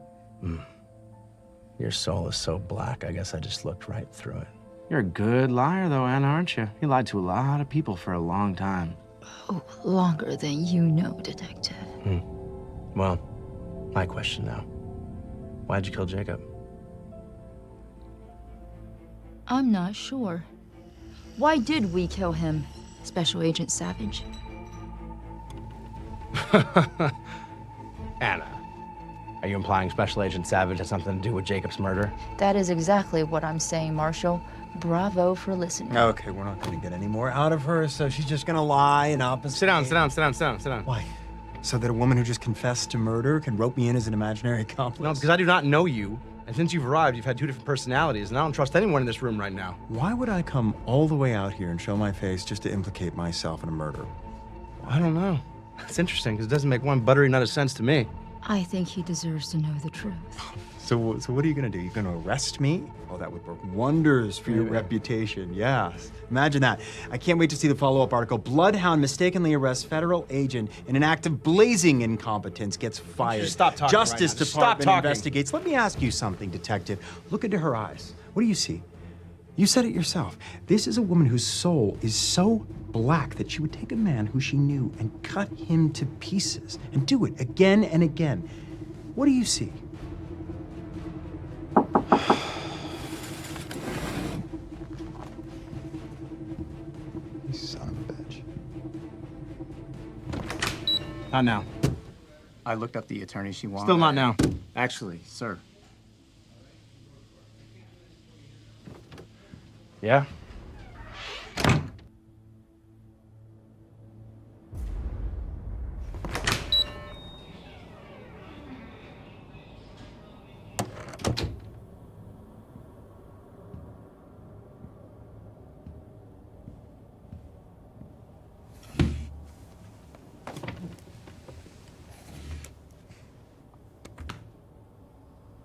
Your soul is so black, I guess I just looked right through it. You're a good liar, though, Anna, aren't you? You lied to a lot of people for a long time. Oh, longer than you know, Detective. Well, my question now. Why'd you kill Jacob? I'm not sure. Why did we kill him, Special Agent Savage? Anna, are you implying Special Agent Savage had something to do with Jacob's murder? That is exactly what I'm saying, Marshal. Bravo for listening. Okay, we're not gonna get any more out of her, so she's just gonna lie and opposite. Sit down. Why? So that a woman who just confessed to murder can rope me in as an imaginary accomplice? No, because I do not know you. And since you've arrived, you've had two different personalities, and I don't trust anyone in this room right now. Why would I come all the way out here and show my face just to implicate myself in a murder? I don't know. It's interesting, because it doesn't make one buttery nut of sense to me. I think he deserves to know the truth. So what are you gonna do? You gonna arrest me? Oh, that would work wonders for your reputation. Yes. Imagine that. I can't wait to see the follow-up article. Bloodhound mistakenly arrests federal agent in an act of blazing incompetence, gets fired. Just stop talking Justice right now. Just Department stop talking. investigates. Let me ask you something, detective. Look into her eyes. What do you see? You said it yourself. This is a woman whose soul is so black that she would take a man who she knew and cut him to pieces and do it again and again. What do you see? You son of a bitch. Not now. I looked up the attorney she wanted. Still not now. Actually, sir. Yeah?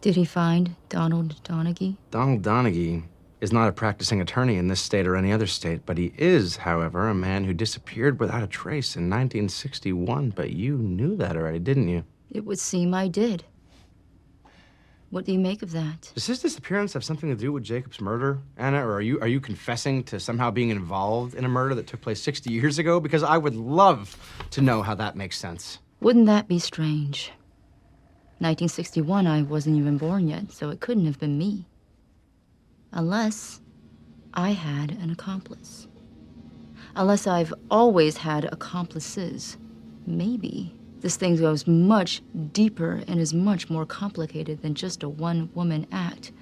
Did he find Donald Donaghy? Donald Donaghy is not a practicing attorney in this state or any other state, but he is, however, a man who disappeared without a trace in 1961. But you knew that already, didn't you? It would seem I did. What do you make of that? Does his disappearance have something to do with Jacob's murder, Anna? Or are you confessing to somehow being involved in a murder that took place 60 years ago? Because I would love to know how that makes sense. Wouldn't that be strange? 1961, I wasn't even born yet, so it couldn't have been me. Unless I had an accomplice. Unless I've always had accomplices. Maybe this thing goes much deeper and is much more complicated than just a one-woman act.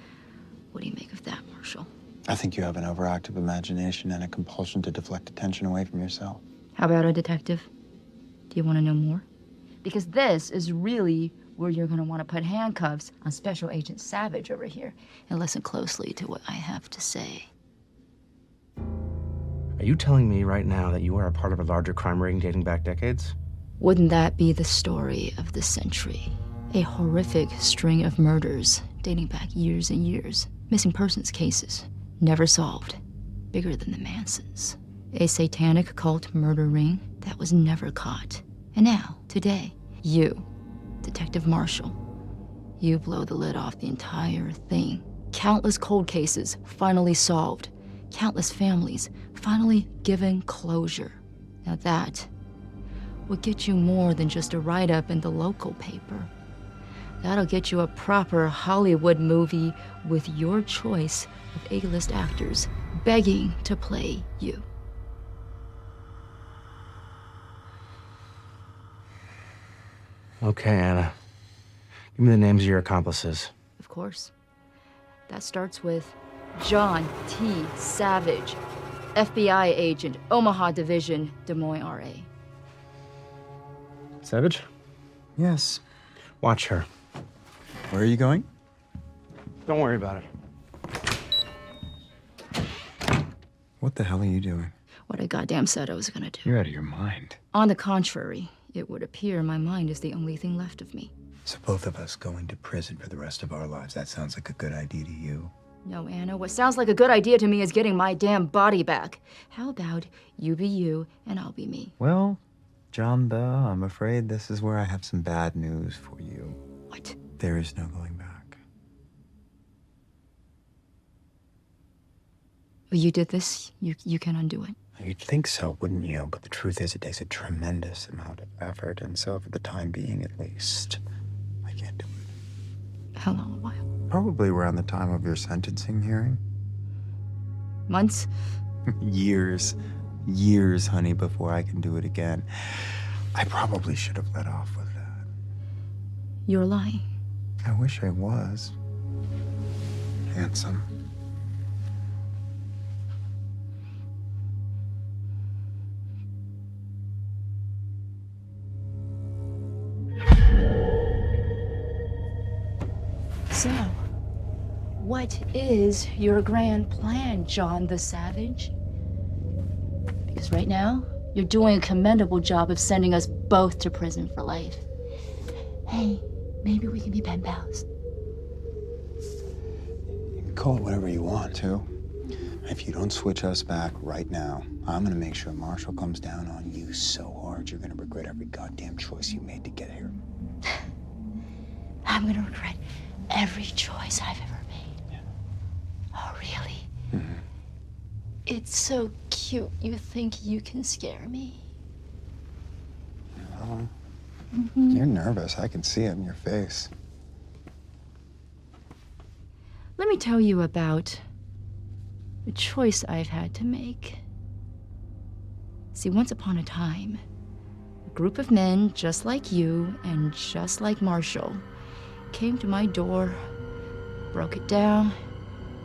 What do you make of that, Marshal? I think you have an overactive imagination and a compulsion to deflect attention away from yourself. How about a detective? Do you want to know more? Because this is really where you're going to want to put handcuffs on Special Agent Savage over here and listen closely to what I have to say. Are you telling me right now that you are a part of a larger crime ring dating back decades? Wouldn't that be the story of the century? A horrific string of murders dating back years and years. Missing persons cases, never solved. Bigger than the Mansons. A satanic cult murder ring that was never caught. And now, today, you, Detective Marshall, you blow the lid off the entire thing. Countless cold cases finally solved. Countless families finally given closure. Now that would get you more than just a write-up in the local paper. That'll get you a proper Hollywood movie with your choice of A-list actors begging to play you. Okay, Anna. Give me the names of your accomplices. Of course. That starts with John T. Savage, FBI agent, Omaha Division, Des Moines, RA. Savage? Yes. Watch her. Where are you going? Don't worry about it. What the hell are you doing? What I goddamn said I was gonna do. You're out of your mind. On the contrary, it would appear my mind is the only thing left of me. So both of us going to prison for the rest of our lives. That sounds like a good idea to you. No, Anna, what sounds like a good idea to me is getting my damn body back. How about you be you and I'll be me? Well, John Bell, I'm afraid this is where I have some bad news for you. What? There is no going back. You did this, you can undo it. You'd think so, wouldn't you? But the truth is, it takes a tremendous amount of effort, and so for the time being, at least, I can't do it. How long? A while? Probably around the time of your sentencing hearing. Months? Years, honey, before I can do it again. I probably should have let off with that. You're lying. I wish I was. Handsome. So, what is your grand plan, John the Savage? Because right now, you're doing a commendable job of sending us both to prison for life. Hey, maybe we can be pen pals. You can call it whatever you want to. If you don't switch us back right now, I'm gonna make sure Marshall comes down on you so hard you're gonna regret every goddamn choice you made to get here. I'm gonna regret every choice I've ever made. Yeah. Oh, really? Mm-hmm. It's so cute you think you can scare me. Oh, You're nervous. I can see it in your face. Let me tell you about a choice I've had to make. See, once upon a time, a group of men just like you and just like Marshall came to my door, broke it down,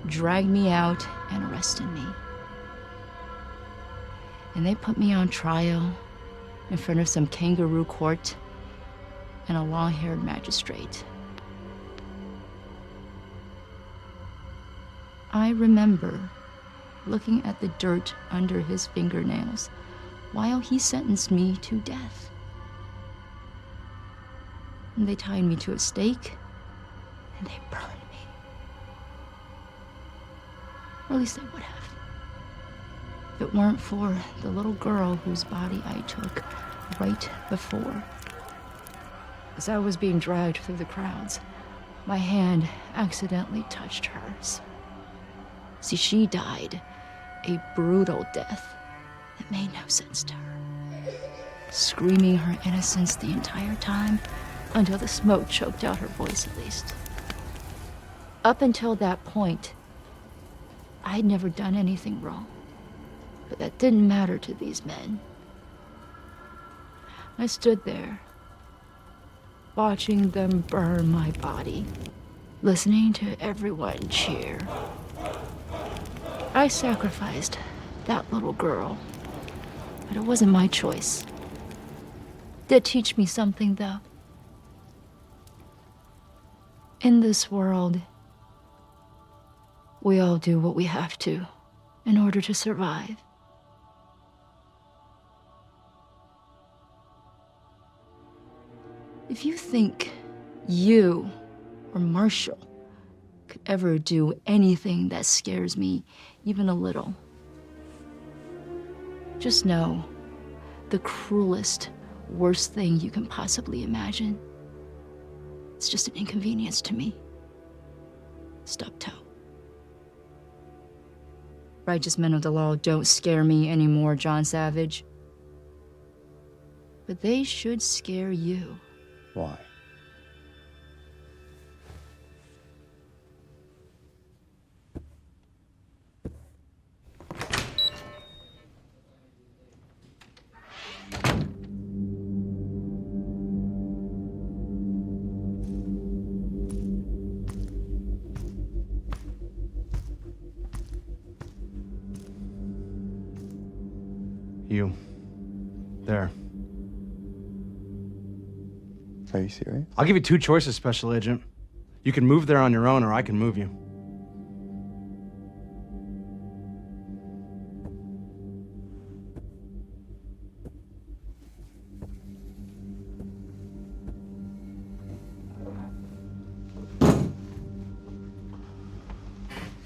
dragged me out, and arrested me. And they put me on trial in front of some kangaroo court and a long-haired magistrate. I remember looking at the dirt under his fingernails while he sentenced me to death. And they tied me to a stake, and they burned me. Or at least they would have. If it weren't for the little girl whose body I took right before. As I was being dragged through the crowds, my hand accidentally touched hers. See, she died a brutal death that made no sense to her, screaming her innocence the entire time until the smoke choked out her voice, at least. Up until that point, I'd never done anything wrong, but that didn't matter to these men. I stood there, watching them burn my body, listening to everyone cheer. I sacrificed that little girl, but it wasn't my choice. It did teach me something, though. In this world, we all do what we have to in order to survive. If you think you or Marshall could ever do anything that scares me even a little, just know the cruelest, worst thing you can possibly imagine, it's just an inconvenience to me. Stub toe. Righteous men of the law don't scare me anymore, John Savage. But they should scare you. Why? You. There. Are you serious? I'll give you two choices, Special Agent. You can move there on your own, or I can move you.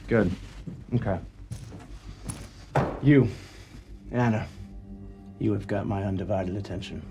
Good. Okay. You, Anna, you have got my undivided attention.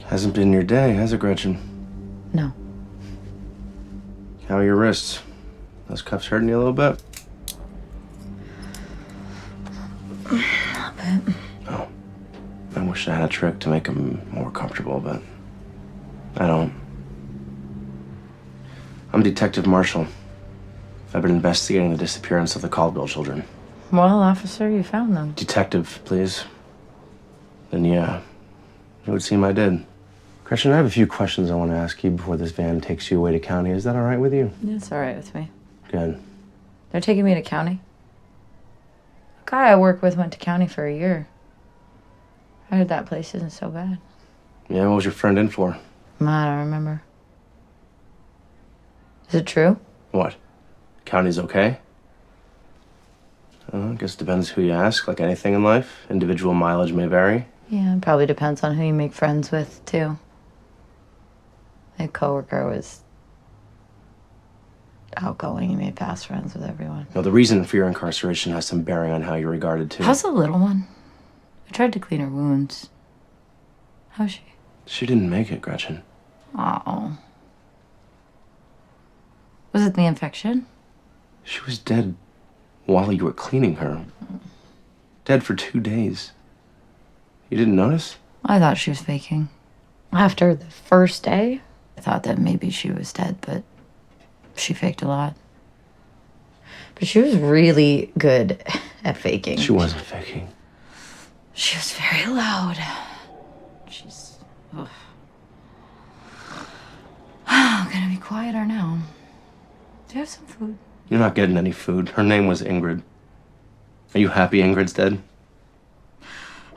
Hasn't been your day, has it, Gretchen? No. How are your wrists? Those cuffs hurting you a little bit? A bit. Oh. I wish I had a trick to make them more comfortable, but I don't. I'm Detective Marshall. I've been investigating the disappearance of the Caldwell children. Well, officer, you found them. Detective, please. Then yeah, it would seem I did. Gretchen, I have a few questions I want to ask you before this van takes you away to county. Is that all right with you? It's all right with me. Good. They're taking me to county. A guy I work with went to county for a year. I heard that place isn't so bad. Yeah, what was your friend in for? I don't remember. Is it true? What? County's okay? I guess it depends who you ask, like anything in life. Individual mileage may vary. Yeah, it probably depends on who you make friends with, too. My coworker was outgoing. He made fast friends with everyone. No, the reason for your incarceration has some bearing on how you're regarded, too. How's the little one? I tried to clean her wounds. How's she? She didn't make it, Gretchen. Oh. Was it the infection? She was dead while you were cleaning her. Dead for 2 days. You didn't notice? I thought she was faking. After the first day, I thought that maybe she was dead, but she faked a lot. But she was really good at faking. She wasn't faking. She was very loud. She's... Ugh. I'm gonna be quieter now. Do you have some food? You're not getting any food. Her name was Ingrid. Are you happy Ingrid's dead?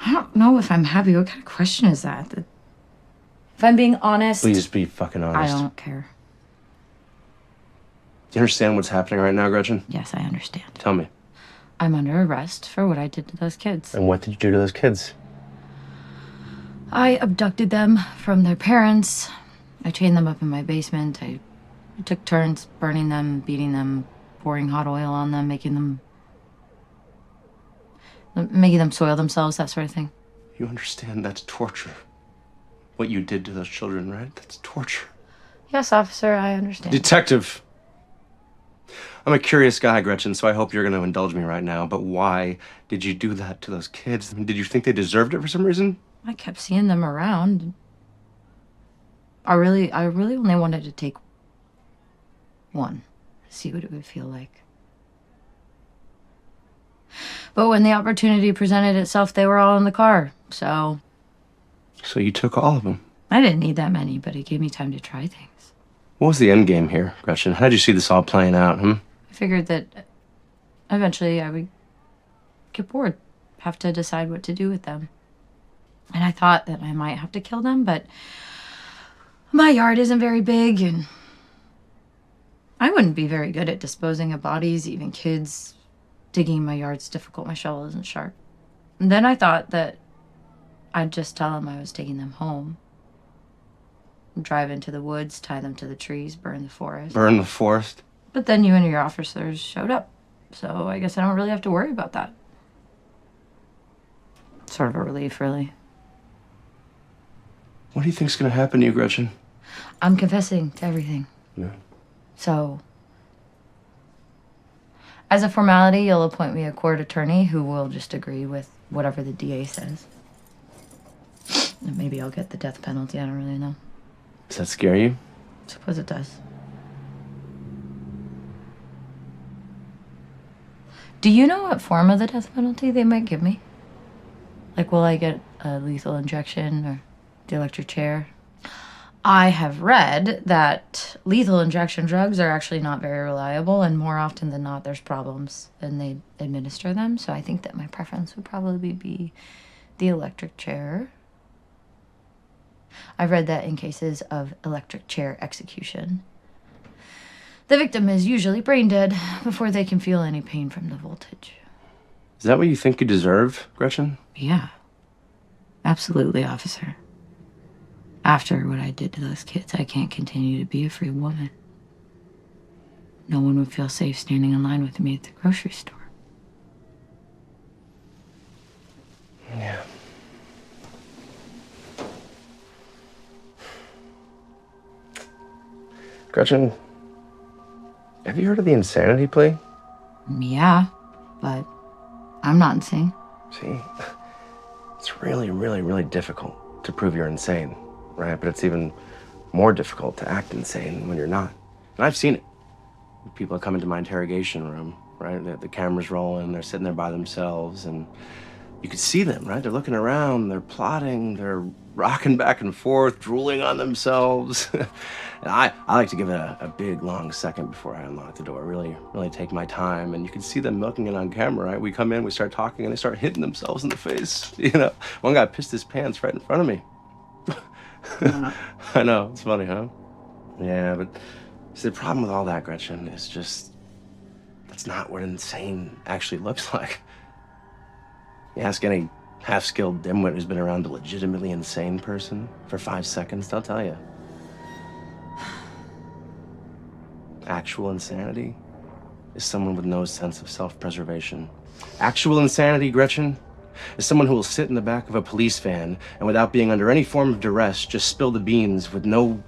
I don't know if I'm happy. What kind of question is that? If I'm being honest... Please be fucking honest. I don't care. Do you understand what's happening right now, Gretchen? Yes, I understand. Tell me. I'm under arrest for what I did to those kids. And what did you do to those kids? I abducted them from their parents. I chained them up in my basement. I took turns burning them, beating them, pouring hot oil on them, making them soil themselves, that sort of thing. You understand that's torture. What you did to those children, right? That's torture. Yes, officer, I understand. Detective. I'm a curious guy, Gretchen, so I hope you're going to indulge me right now. But why did you do that to those kids? I mean, did you think they deserved it for some reason? I kept seeing them around. I really only wanted to take one, see what it would feel like. But when the opportunity presented itself, they were all in the car, so... So you took all of them? I didn't need that many, but it gave me time to try things. What was the end game here, Gretchen? How did you see this all playing out, I figured that eventually I would get bored, have to decide what to do with them. And I thought that I might have to kill them, but my yard isn't very big, and I wouldn't be very good at disposing of bodies, even kids. Digging in my yard's difficult, my shovel isn't sharp. And then I thought that I'd just tell them I was taking them home. Drive into the woods, tie them to the trees, burn the forest. Burn the forest? But then you and your officers showed up, so I guess I don't really have to worry about that. Sort of a relief, really. What do you think's gonna happen to you, Gretchen? I'm confessing to everything. Yeah. So, As a formality, you'll appoint me a court attorney who will just agree with whatever the DA says. And maybe I'll get the death penalty, I don't really know. Does that scare you? Suppose it does. Do you know what form of the death penalty they might give me? Like, will I get a lethal injection or the electric chair? I have read that lethal injection drugs are actually not very reliable, and more often than not, there's problems and they administer them. So I think that my preference would probably be the electric chair. I've read that in cases of electric chair execution, the victim is usually brain dead before they can feel any pain from the voltage. Is that what you think you deserve, Gretchen? Yeah, absolutely, officer. After what I did to those kids, I can't continue to be a free woman. No one would feel safe standing in line with me at the grocery store. Yeah. Gretchen, have you heard of the insanity plea? Yeah, but I'm not insane. See, it's really, really, really difficult to prove you're insane, right? But it's even more difficult to act insane when you're not. And I've seen it. People come into my interrogation room, right? The camera's rolling, they're sitting there by themselves, and you can see them, right? They're looking around, they're plotting, they're rocking back and forth, drooling on themselves. And I like to give it a big, long second before I unlock the door. Really, really take my time. And you can see them milking it on camera, right? We come in, we start talking, and they start hitting themselves in the face. You know, one guy pissed his pants right in front of me. I know, it's funny, huh? Yeah, but see, the problem with all that, Gretchen, is just that's not what insane actually looks like. You ask any half-skilled dimwit who's been around a legitimately insane person for 5 seconds, they'll tell you. Actual insanity is someone with no sense of self-preservation. Actual insanity, Gretchen, is someone who will sit in the back of a police van and without being under any form of duress, just spill the beans with no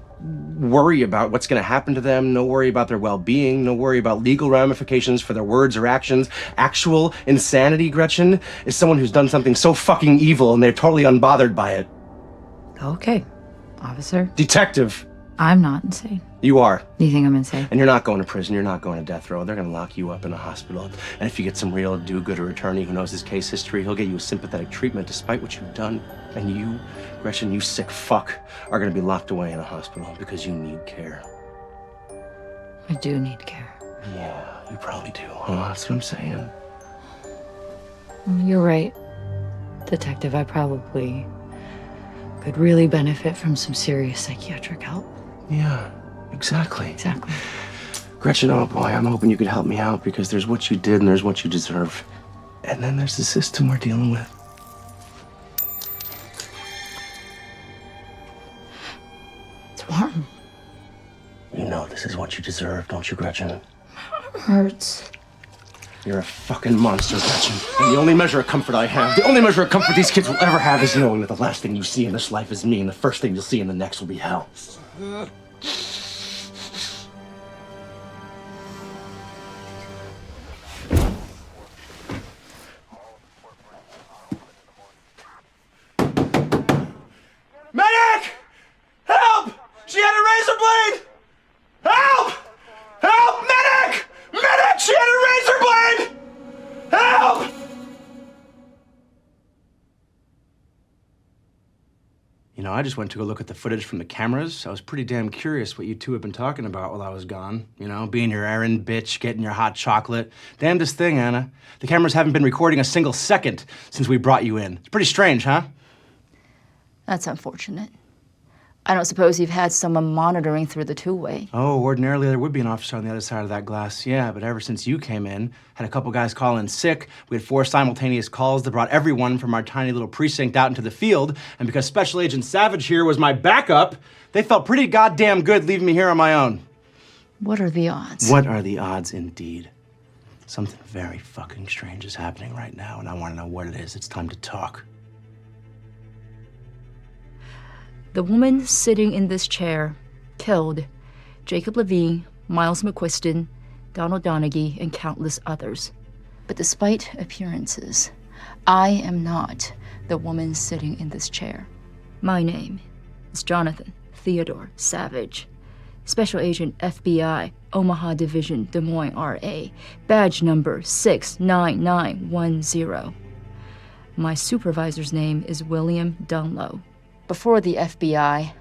worry about what's going to happen to them, no worry about their well-being, no worry about legal ramifications for their words or actions. Actual insanity, Gretchen, is someone who's done something so fucking evil and they're totally unbothered by it. Okay, officer. Detective. I'm not insane. You are. You think I'm insane? And you're not going to prison, you're not going to death row. They're going to lock you up in a hospital. And if you get some real do-gooder attorney who knows his case history, he'll get you a sympathetic treatment despite what you've done. And you, Gretchen, you sick fuck, are going to be locked away in a hospital because you need care. I do need care. Yeah, you probably do. Oh, that's what I'm saying. You're right, Detective. I probably could really benefit from some serious psychiatric help. Yeah, exactly. Exactly. Gretchen, oh boy, I'm hoping you could help me out because there's what you did and there's what you deserve. And then there's the system we're dealing with. It's warm. You know this is what you deserve, don't you, Gretchen? It hurts. You're a fucking monster, Gretchen. And the only measure of comfort I have, the only measure of comfort these kids will ever have is knowing that the last thing you see in this life is me and the first thing you'll see in the next will be hell. Medic! Help! She had a razor blade! Help! Help! Medic! Medic! She had a razor blade! Help! You know, I just went to go look at the footage from the cameras. I was pretty damn curious what you two have been talking about while I was gone. You know, being your errand bitch, getting your hot chocolate. Damnedest thing, Anna. The cameras haven't been recording a single second since we brought you in. It's pretty strange, huh? That's unfortunate. I don't suppose you've had someone monitoring through the two-way. Oh, ordinarily there would be an officer on the other side of that glass, yeah, but ever since you came in, had a couple guys call in sick, we had 4 simultaneous calls that brought everyone from our tiny little precinct out into the field, and because Special Agent Savage here was my backup, they felt pretty goddamn good leaving me here on my own. What are the odds? What are the odds indeed? Something very fucking strange is happening right now, and I want to know what it is. It's time to talk. The woman sitting in this chair killed Jacob Levine, Miles McQuiston, Donald Donaghy, and countless others. But despite appearances, I am not the woman sitting in this chair. My name is Jonathan Theodore Savage, Special Agent FBI, Omaha Division, Des Moines, RA, badge number 69910. My supervisor's name is William Dunlow. Before the FBI,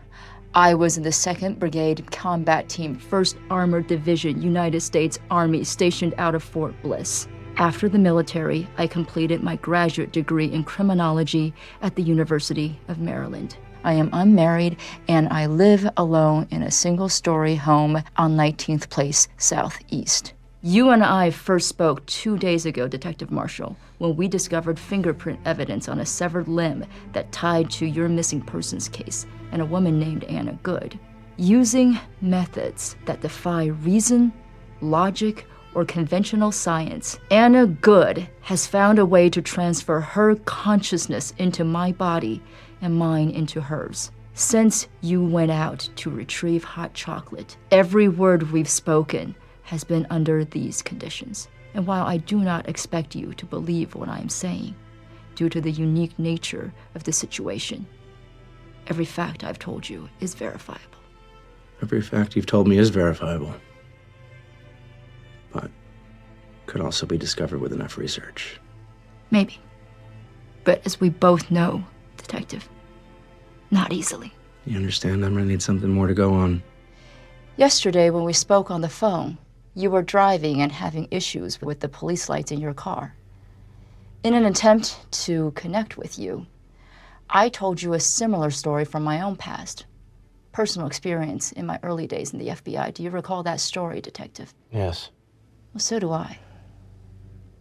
I was in the 2nd Brigade Combat Team, 1st Armored Division, United States Army, stationed out of Fort Bliss. After the military, I completed my graduate degree in criminology at the University of Maryland. I am unmarried, and I live alone in a single-story home on 19th Place Southeast. You and I first spoke 2 days ago, Detective Marshall, when we discovered fingerprint evidence on a severed limb that tied to your missing persons case and a woman named Anna Goode. Using methods that defy reason, logic, or conventional science, Anna Goode has found a way to transfer her consciousness into my body and mine into hers. Since you went out to retrieve hot chocolate, every word we've spoken has been under these conditions. And while I do not expect you to believe what I am saying, due to the unique nature of the situation, every fact I've told you is verifiable. Every fact you've told me is verifiable. But could also be discovered with enough research. Maybe. But as we both know, Detective, not easily. You understand I'm gonna need something more to go on. Yesterday when we spoke on the phone, you were driving and having issues with the police lights in your car. In an attempt to connect with you, I told you a similar story from my own past. Personal experience in my early days in the FBI. Do you recall that story, Detective? Yes. Well, so do I.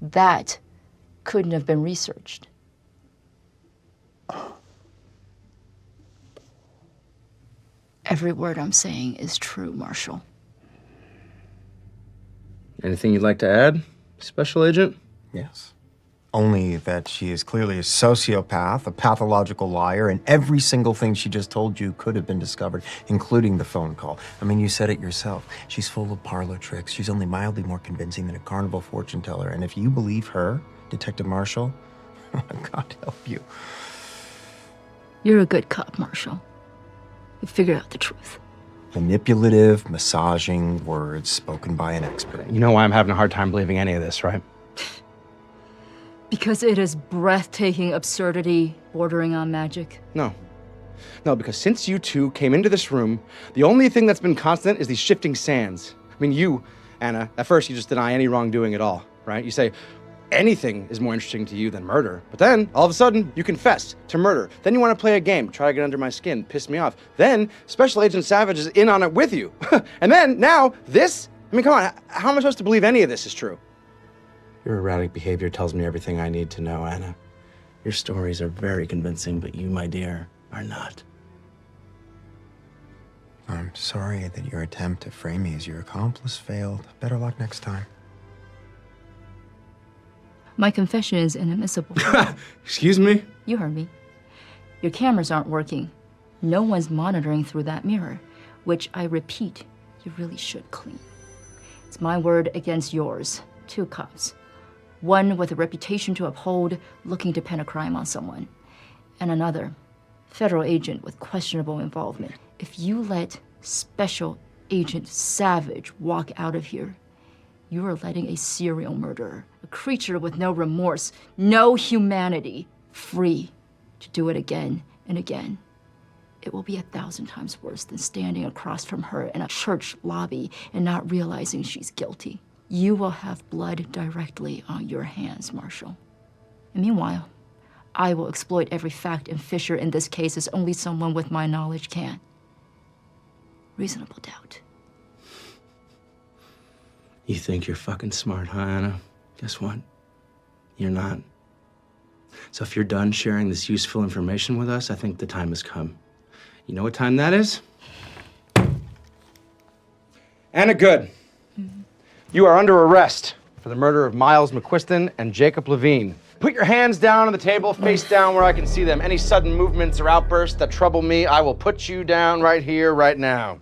That couldn't have been researched. Every word I'm saying is true, Marshall. Anything you'd like to add, Special Agent? Yes. Only that she is clearly a sociopath, a pathological liar, and every single thing she just told you could have been discovered, including the phone call. I mean, you said it yourself. She's full of parlor tricks. She's only mildly more convincing than a carnival fortune teller. And if you believe her, Detective Marshall, God help you. You're a good cop, Marshall. You figured out the truth. Manipulative, massaging words spoken by an expert. You know why I'm having a hard time believing any of this, right? Because it is breathtaking absurdity bordering on magic. No. No, because since you two came into this room, the only thing that's been constant is these shifting sands. I mean, you, Anna, at first you just deny any wrongdoing at all, right? You say anything is more interesting to you than murder. But then, all of a sudden, you confess to murder. Then you want to play a game, try to get under my skin, piss me off. Then, Special Agent Savage is in on it with you. And then, now, this? I mean, come on, how am I supposed to believe any of this is true? Your erratic behavior tells me everything I need to know, Anna. Your stories are very convincing, but you, my dear, are not. I'm sorry that your attempt to frame me as your accomplice failed. Better luck next time. My confession is inadmissible. Excuse me? You heard me. Your cameras aren't working. No one's monitoring through that mirror, which I repeat, you really should clean. It's my word against yours. 2 cops. One with a reputation to uphold, looking to pin a crime on someone. And another, federal agent with questionable involvement. If you let Special Agent Savage walk out of here, you are letting a serial murderer, a creature with no remorse, no humanity, free to do it again and again. It will be 1,000 times worse than standing across from her in a church lobby and not realizing she's guilty. You will have blood directly on your hands, Marshall. And meanwhile, I will exploit every fact and fissure in this case as only someone with my knowledge can. Reasonable doubt. You think you're fucking smart, huh, Anna? Guess what? You're not. So if you're done sharing this useful information with us, I think the time has come. You know what time that is? Anna Goode, you are under arrest for the murder of Miles McQuiston and Jacob Levine. Put your hands down on the table, face down where I can see them. Any sudden movements or outbursts that trouble me, I will put you down right here, right now.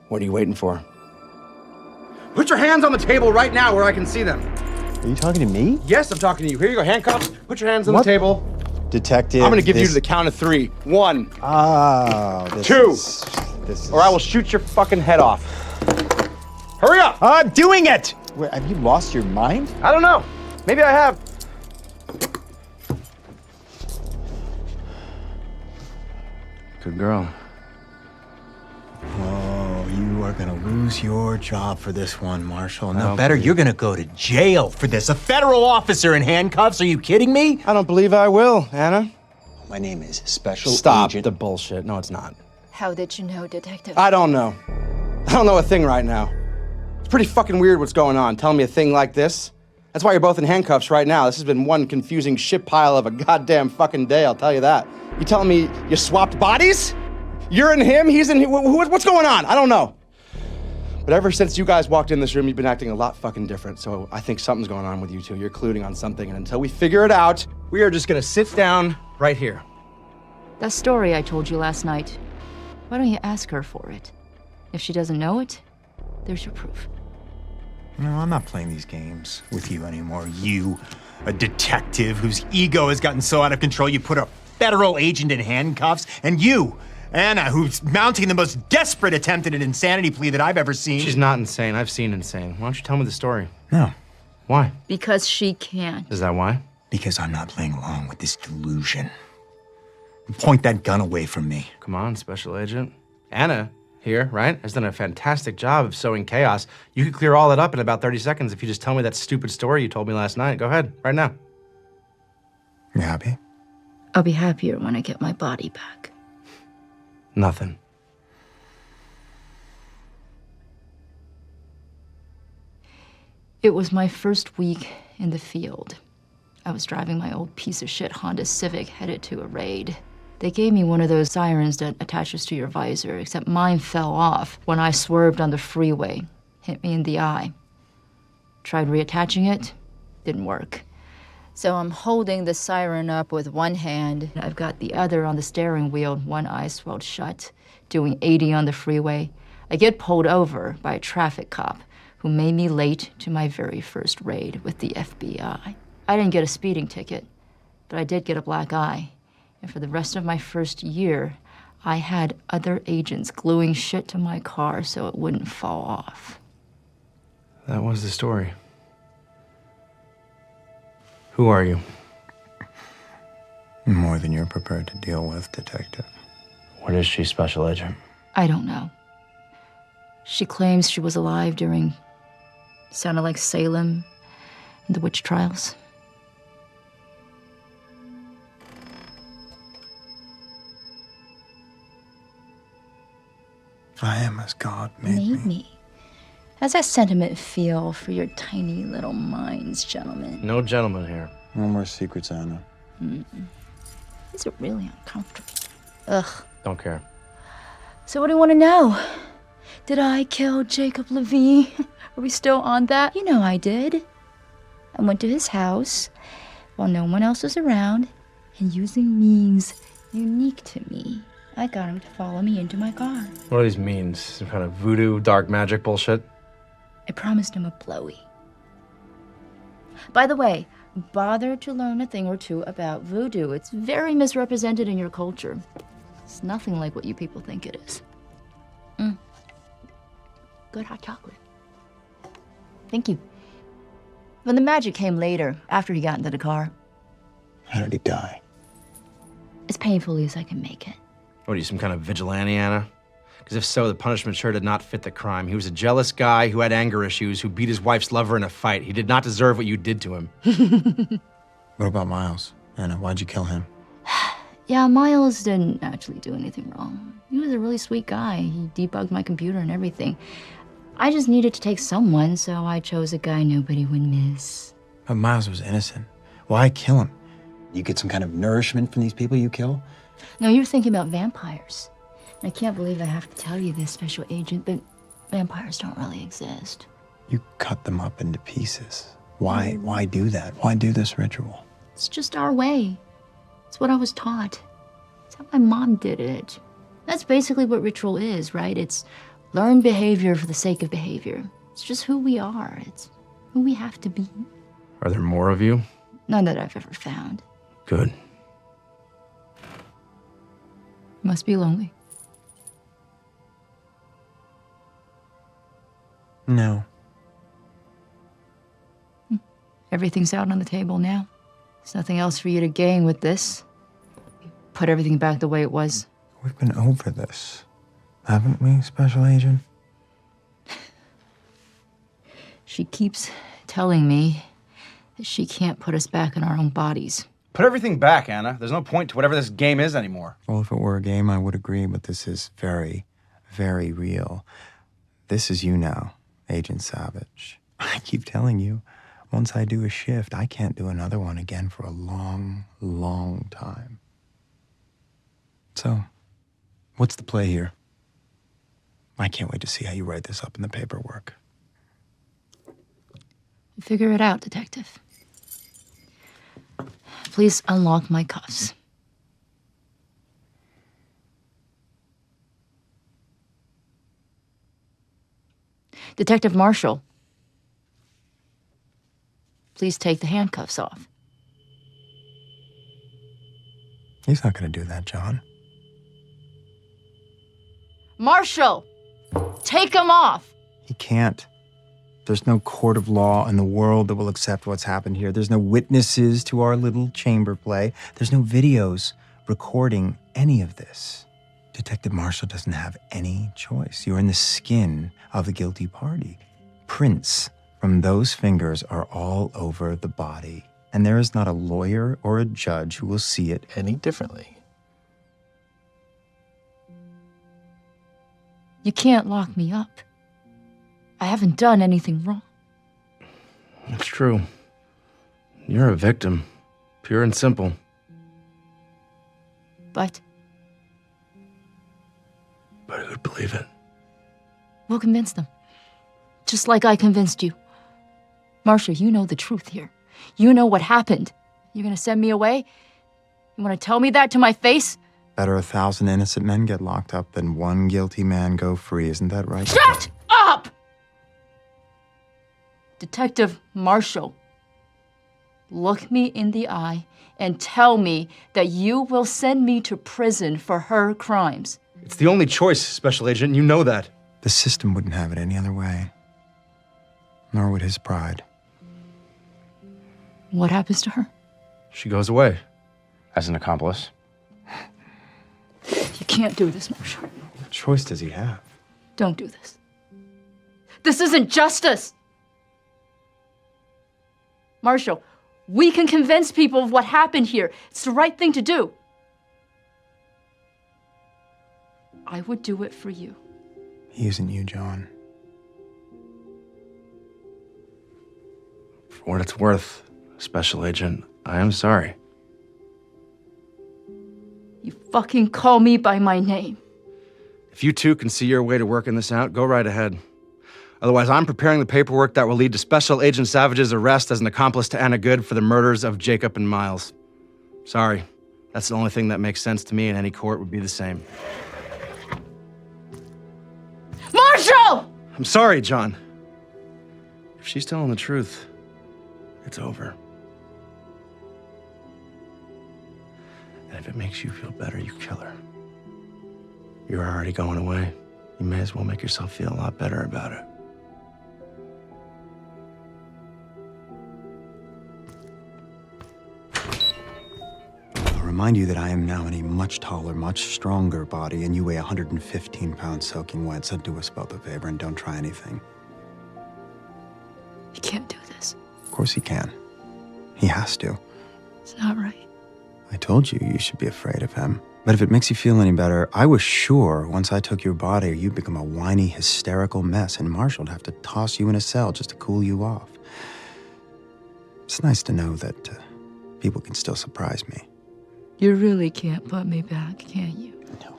What are you waiting for? Put your hands on the table right now where I can see them. Are you talking to me? Yes, I'm talking to you. Here you go, handcuffs. Put your hands on the table. Detective. I'm gonna give you to the count of 3. 1, Oh, this 2, this is... or I will shoot your fucking head off. Hurry up! I'm doing it! Wait, have you lost your mind? I don't know. Maybe I have. Good girl. Oh, you are gonna lose your job for this one, Marshall. No Oh, better, please. you're gonna go to jail for this. A federal officer in handcuffs? Are you kidding me? I don't believe I will, Anna. My name is Special Stop Agent... the bullshit. No, it's not. How did you know, Detective? I don't know. I don't know a thing right now. It's pretty fucking weird what's going on. Telling me a thing like this. That's why you're both in handcuffs right now. This has been one confusing shit pile of a goddamn fucking day, I'll tell you that. You telling me you swapped bodies? You're in him, he's in him. What's going on? I don't know. But ever since you guys walked in this room, you've been acting a lot fucking different. So I think something's going on with you two. You're colluding on something. And until we figure it out, we are just gonna sit down right here. That story I told you last night, why don't you ask her for it? If she doesn't know it, there's your proof. No, I'm not playing these games with you anymore. You, a detective whose ego has gotten so out of control you put a federal agent in handcuffs, and you, Anna, who's mounting the most desperate attempt at an insanity plea that I've ever seen. She's not insane. I've seen insane. Why don't you tell me the story? No, Why? Because she can't. Is that why? because I'm not playing along with this delusion. Point that gun away from me. Come on, Special Agent. Anna here, right, has done a fantastic job of sowing chaos. You could clear all that up in about 30 seconds if you just tell me that stupid story you told me last night. Go ahead, right now. You happy? I'll be happier when I get my body back. Nothing. It was my first week in the field. I was driving my old piece of shit Honda Civic headed to a raid. They gave me one of those sirens that attaches to your visor, except mine fell off when I swerved on the freeway, hit me in the eye. Tried reattaching it, didn't work. So I'm holding the siren up with one hand. I've got the other on the steering wheel, one eye swelled shut, doing 80 on the freeway. I get pulled over by a traffic cop who made me late to my very first raid with the FBI. I didn't get a speeding ticket, but I did get a black eye. And for the rest of my first year, I had other agents gluing shit to my car so it wouldn't fall off. That was the story. Who are you? More than you're prepared to deal with, Detective. What is she, Special Agent? I don't know. She claims she was alive during, sounded like Salem and the witch trials. I am as God made me. How's that sentiment feel for your tiny little minds, gentlemen? No gentleman here. No more secrets, Anna. These are really uncomfortable. Ugh. Don't care. So what do you want to know? Did I kill Jacob Levine? Are we still on that? You know I did. I went to his house while no one else was around, and using means unique to me, I got him to follow me into my car. What are these means? Some kind of voodoo, dark magic bullshit? I promised him a blowy. By the way, bother to learn a thing or two about voodoo. It's very misrepresented in your culture. It's nothing like what you people think it is. Good hot chocolate. Thank you. But the magic came later, after he got into the car. How did he die? As painfully as I can make it. What are you, some kind of vigilante, Anna? Because if so, the punishment sure did not fit the crime. He was a jealous guy who had anger issues, who beat his wife's lover in a fight. He did not deserve what you did to him. What about Miles? Anna, why'd you kill him? Yeah, Miles didn't actually do anything wrong. He was a really sweet guy. He debugged my computer and everything. I just needed to take someone, so I chose a guy nobody would miss. But Miles was innocent. Why kill him? You get some kind of nourishment from these people you kill? No, you're thinking about vampires. I can't believe I have to tell you this, Special Agent, but vampires don't really exist. You cut them up into pieces. Why do that? Why do this ritual? It's just our way. It's what I was taught. It's how my mom did it. That's basically what ritual is, right? It's learned behavior for the sake of behavior. It's just who we are. It's who we have to be. Are there more of you? None that I've ever found. Good. Must be lonely. No. Everything's out on the table now. There's nothing else for you to gain with this. Put everything back the way it was. We've been over this, haven't we, Special Agent? She keeps telling me that she can't put us back in our own bodies. Put everything back, Anna. There's no point to whatever this game is anymore. Well, if it were a game, I would agree, but this is very, very real. This is you now, Agent Savage. I keep telling you, once I do a shift, I can't do another one again for a long, long time. So, what's the play here? I can't wait to see how you write this up in the paperwork. Figure it out, Detective. Please unlock my cuffs. Detective Marshall, please take the handcuffs off. He's not going to do that, John. Marshall, take them off. He can't. There's no court of law in the world that will accept what's happened here. There's no witnesses to our little chamber play. There's no videos recording any of this. Detective Marshall doesn't have any choice. You're in the skin of the guilty party. Prints from those fingers are all over the body, and there is not a lawyer or a judge who will see it Any differently? You can't lock me up. I haven't done anything wrong. It's true. You're a victim. Pure and simple. But who'd believe it? we'll convince them. Just like I convinced you. Marcia, you know the truth here. You know what happened. You're gonna send me away? You wanna tell me that to my face? Better 1,000 innocent men get locked up than one guilty man go free. Isn't that right? Shut up! Detective Marshall, look me in the eye and tell me that you will send me to prison for her crimes. It's the only choice, Special Agent. You know that. The system wouldn't have it any other way. Nor would his pride. What happens to her? She goes away. As an accomplice. You can't do this, Marshall. What choice does he have? Don't do this. This isn't justice! Marshall, we can convince people of what happened here. It's the right thing to do. I would do it for you. He isn't you, John. For what it's worth, Special Agent, I am sorry. You fucking call me by my name. If you two can see your way to working this out, go right ahead. Otherwise, I'm preparing the paperwork that will lead to Special Agent Savage's arrest as an accomplice to Anna Goode for the murders of Jacob and Miles. Sorry, that's the only thing that makes sense to me, and any court would be the same. Marshall! I'm sorry, John. If she's telling the truth, it's over. And if it makes you feel better, you kill her. You're already going away. You may as well make yourself feel a lot better about it. I'll remind you that I am now in a much taller, much stronger body, and you weigh 115 pounds soaking wet, so do us both a favor and don't try anything. You can't do this. Of course he can. He has to. It's not right. I told you you should be afraid of him. But if it makes you feel any better, I was sure once I took your body, you'd become a whiny, hysterical mess, and Marshall'd have to toss you in a cell just to cool you off. It's nice to know that people can still surprise me. You really can't put me back, can you? No.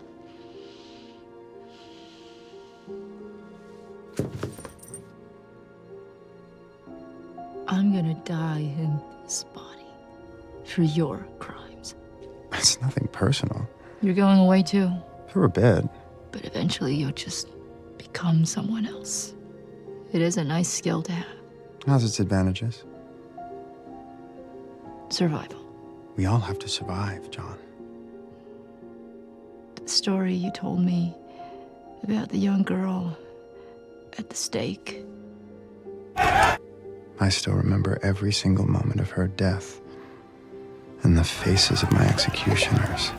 I'm gonna die in this body for your crimes. It's nothing personal. You're going away too, For a bit. but eventually you'll just become someone else. It is a nice skill to have. How's its advantages? Survival. We all have to survive, John. The story you told me about the young girl at the stake. I still remember every single moment of her death and the faces of my executioners.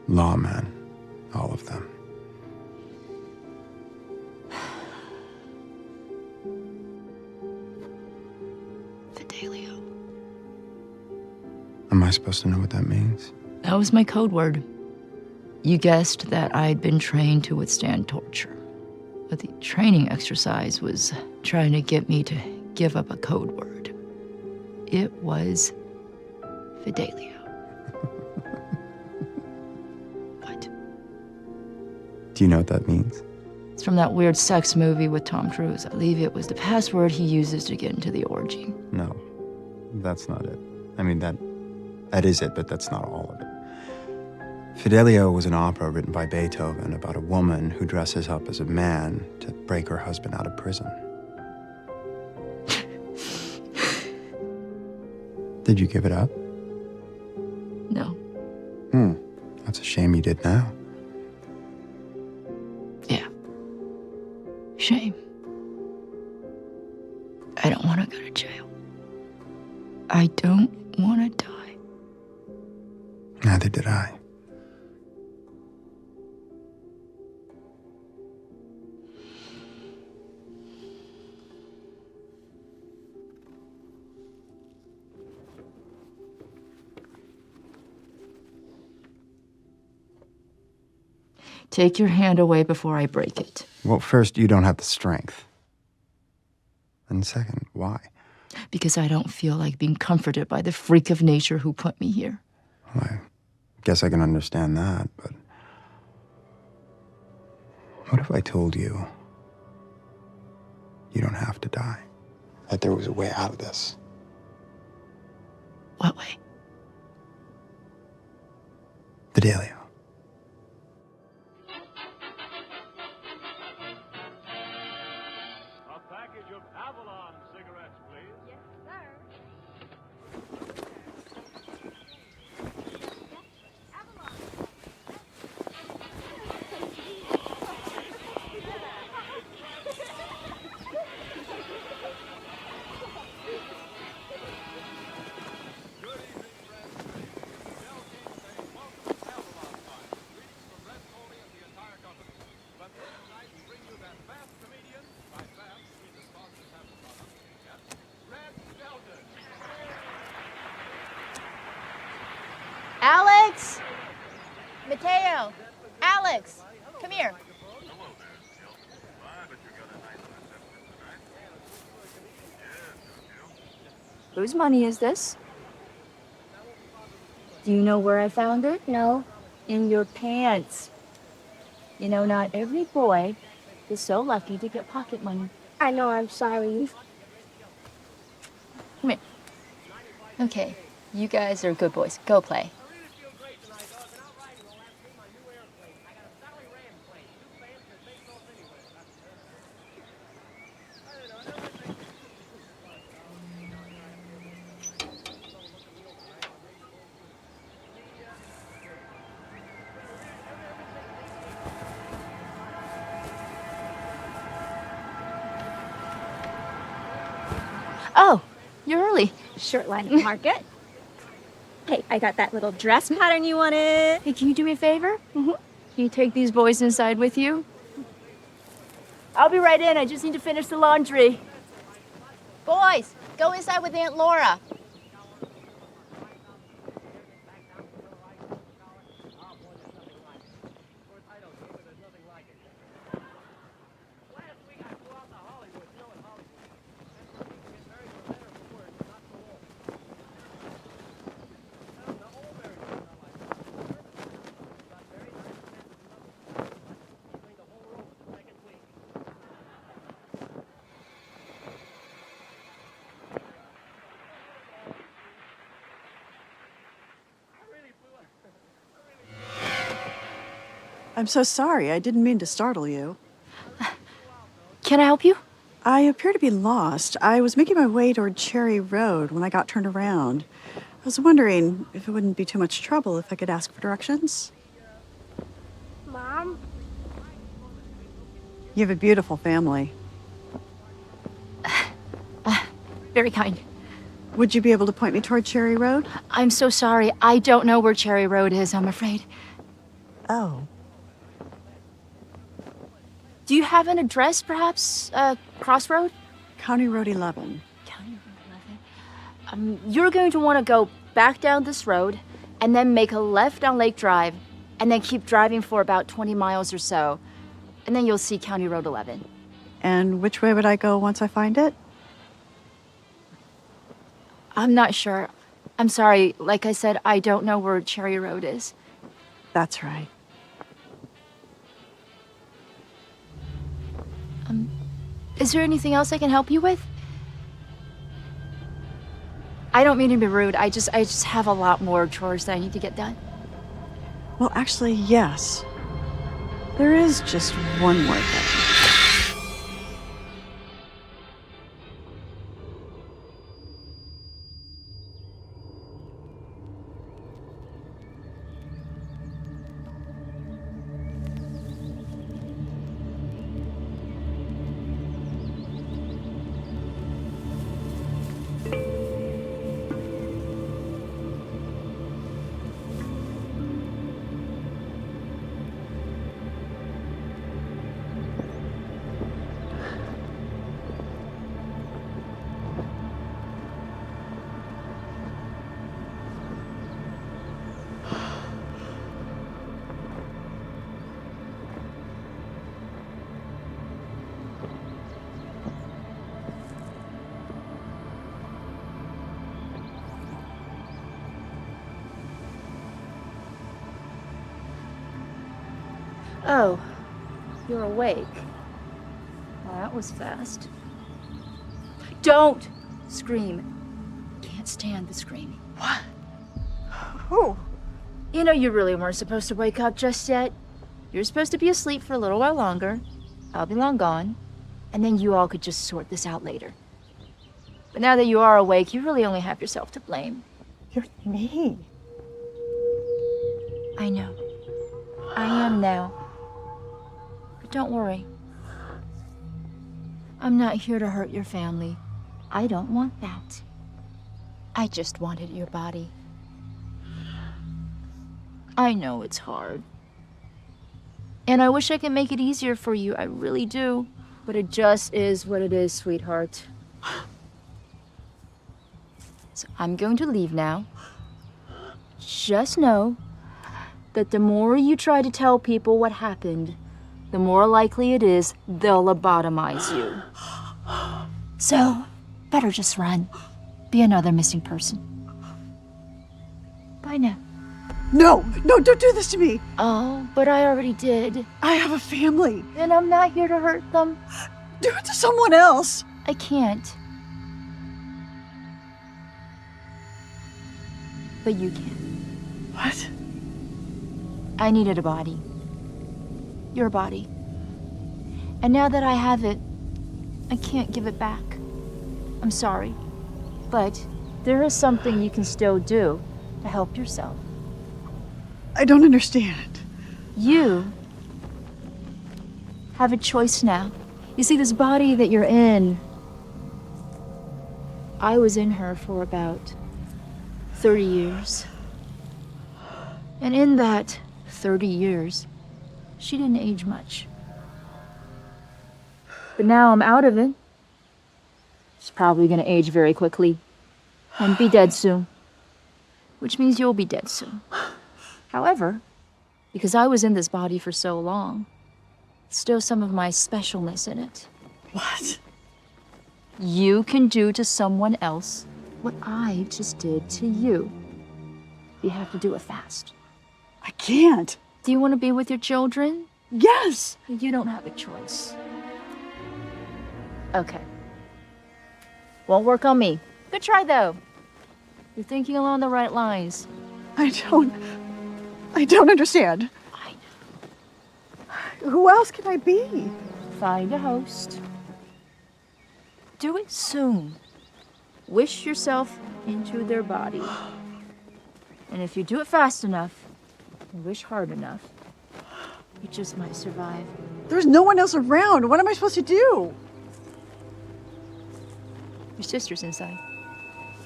Lawmen, all of them. Fidelio. Am I supposed to know what that means? That was my code word. You guessed that I'd been trained to withstand torture. But the training exercise was trying to get me to give up a code word. It was Fidelio. What? Do you know what that means? It's from that weird sex movie with Tom Cruise. I believe it was the password he uses to get into the orgy. No, that's not it. I mean, that is it, but that's not all of it. Fidelio was an opera written by Beethoven about a woman who dresses up as a man to break her husband out of prison. Did you give it up? No. That's a shame you did now. Yeah. Shame. I don't want to go to jail. I don't want to die. Neither did I. Take your hand away before I break it. Well, first, you don't have the strength. And second, why? Because I don't feel like being comforted by the freak of nature who put me here. Well, I guess I can understand that, but what if I told you you don't have to die? That there was a way out of this? What way? Fidelio. A package of Avalon cigarettes, please. Yes, sir. Alex! Mateo! Alex! Come here. Whose money is this? Do you know where I found it? No. In your pants. You know, not every boy is so lucky to get pocket money. I know, I'm sorry. Come here. Okay, you guys are good boys. Go play. Oh, you're early. Shirt line market. Hey, I got that little dress pattern you wanted. Hey, can you do me a favor? Can you take these boys inside with you? I'll be right in. I just need to finish the laundry. Boys, go inside with Aunt Laura. I'm so sorry. I didn't mean to startle you. Can I help you? I appear to be lost. I was making my way toward Cherry Road when I got turned around. I was wondering if it wouldn't be too much trouble if I could ask for directions. Mom? You have a beautiful family. Very kind. Would you be able to point me toward Cherry Road? I'm so sorry. I don't know where Cherry Road is, I'm afraid. Oh. Do you have an address, perhaps? Crossroad? County Road 11. County Road 11. You're going to want to go back down this road and then make a left on Lake Drive and then keep driving for about 20 miles or so. And then you'll see County Road 11. And which way would I go once I find it? I'm not sure. I'm sorry. Like I said, I don't know where Cherry Road is. That's right. Is there anything else I can help you with? I don't mean to be rude. I just have a lot more chores that I need to get done. Well, actually, yes. There is just one more thing. Oh, you're awake. Well, that was fast. Don't scream. Can't stand the screaming. What? Oh. You know, you really weren't supposed to wake up just yet. You're supposed to be asleep for a little while longer. I'll be long gone. And then you all could just sort this out later. But now that you are awake, you really only have yourself to blame. You're mean. I know. I am now. But don't worry. I'm not here to hurt your family. I don't want that. I just wanted your body. I know it's hard. And I wish I could make it easier for you. I really do. But it just is what it is, sweetheart. So I'm going to leave now. Just know that the more you try to tell people what happened, the more likely it is they'll lobotomize you. So, better just run. Be another missing person. Bye now. No, don't do this to me. Oh, but I already did. I have a family. And I'm not here to hurt them. Do it to someone else. I can't. But you can. What? I needed a body. Your body. And now that I have it, I can't give it back. I'm sorry. But there is something you can still do to help yourself. I don't understand. You have a choice now. You see, this body that you're in, I was in her for about 30 years. And in that 30 years, she didn't age much. But now I'm out of it. She's probably gonna age very quickly and be dead soon. Which means you'll be dead soon. However, because I was in this body for so long, still some of my specialness in it. What? You can do to someone else what I just did to you. You have to do it fast. I can't. Do you want to be with your children? Yes. You don't have a choice. Okay. Won't work on me. Good try, though. You're thinking along the right lines. I don't understand. I know. Who else can I be? Find a host. Do it soon. Wish yourself into their body. And if you do it fast enough, and wish hard enough, you just might survive. There's no one else around. What am I supposed to do? Your sister's inside.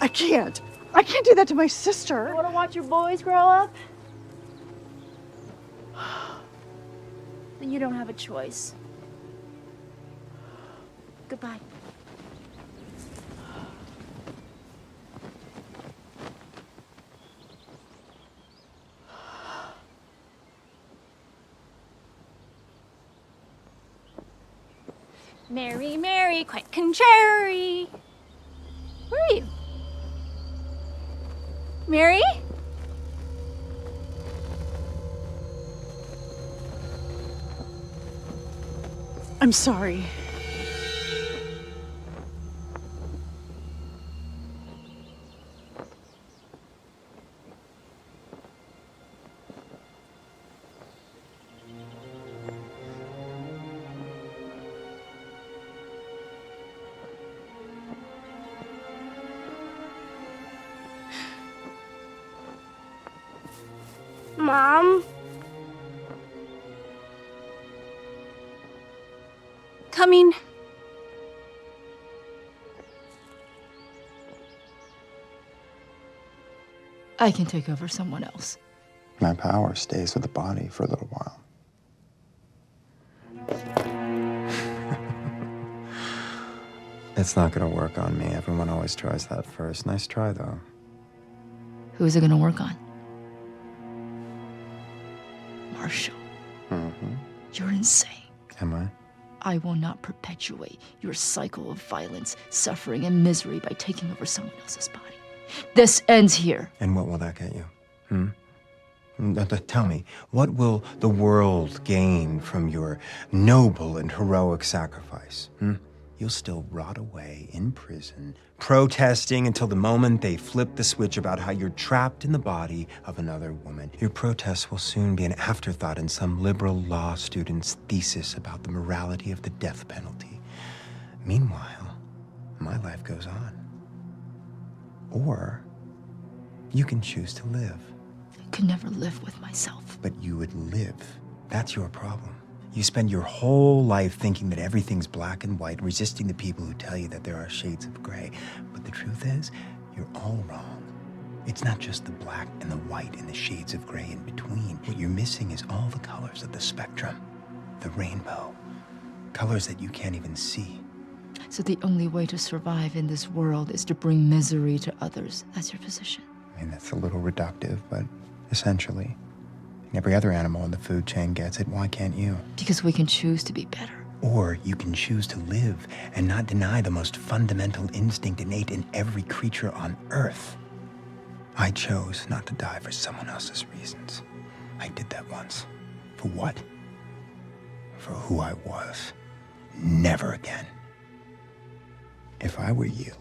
I can't. I can't do that to my sister. You want to watch your boys grow up? Then you don't have a choice. Goodbye. Mary, Mary, quite contrary. Where are you? Mary? I'm sorry. Mom? Coming. I can take over someone else. My power stays with the body for a little while. It's not gonna work on me. Everyone always tries that first. Nice try, though. Who is it gonna work on? Marshall. Mm-hmm. You're insane. Am I? I will not perpetuate your cycle of violence, suffering, and misery by taking over someone else's body. This ends here. And what will that get you? Tell me, what will the world gain from your noble and heroic sacrifice? You'll still rot away in prison, protesting until the moment they flip the switch about how you're trapped in the body of another woman. Your protests will soon be an afterthought in some liberal law student's thesis about the morality of the death penalty. Meanwhile, my life goes on. Or you can choose to live. I could never live with myself. But you would live. That's your problem. You spend your whole life thinking that everything's black and white, resisting the people who tell you that there are shades of gray. But the truth is, you're all wrong. It's not just the black and the white and the shades of gray in between. What you're missing is all the colors of the spectrum, the rainbow, colors that you can't even see. So the only way to survive in this world is to bring misery to others. That's your position. I mean, that's a little reductive, but essentially. Every other animal in the food chain gets it. Why can't you? Because we can choose to be better. Or you can choose to live and not deny the most fundamental instinct innate in every creature on Earth. I chose not to die for someone else's reasons. I did that once. For what? For who I was. Never again. If I were you,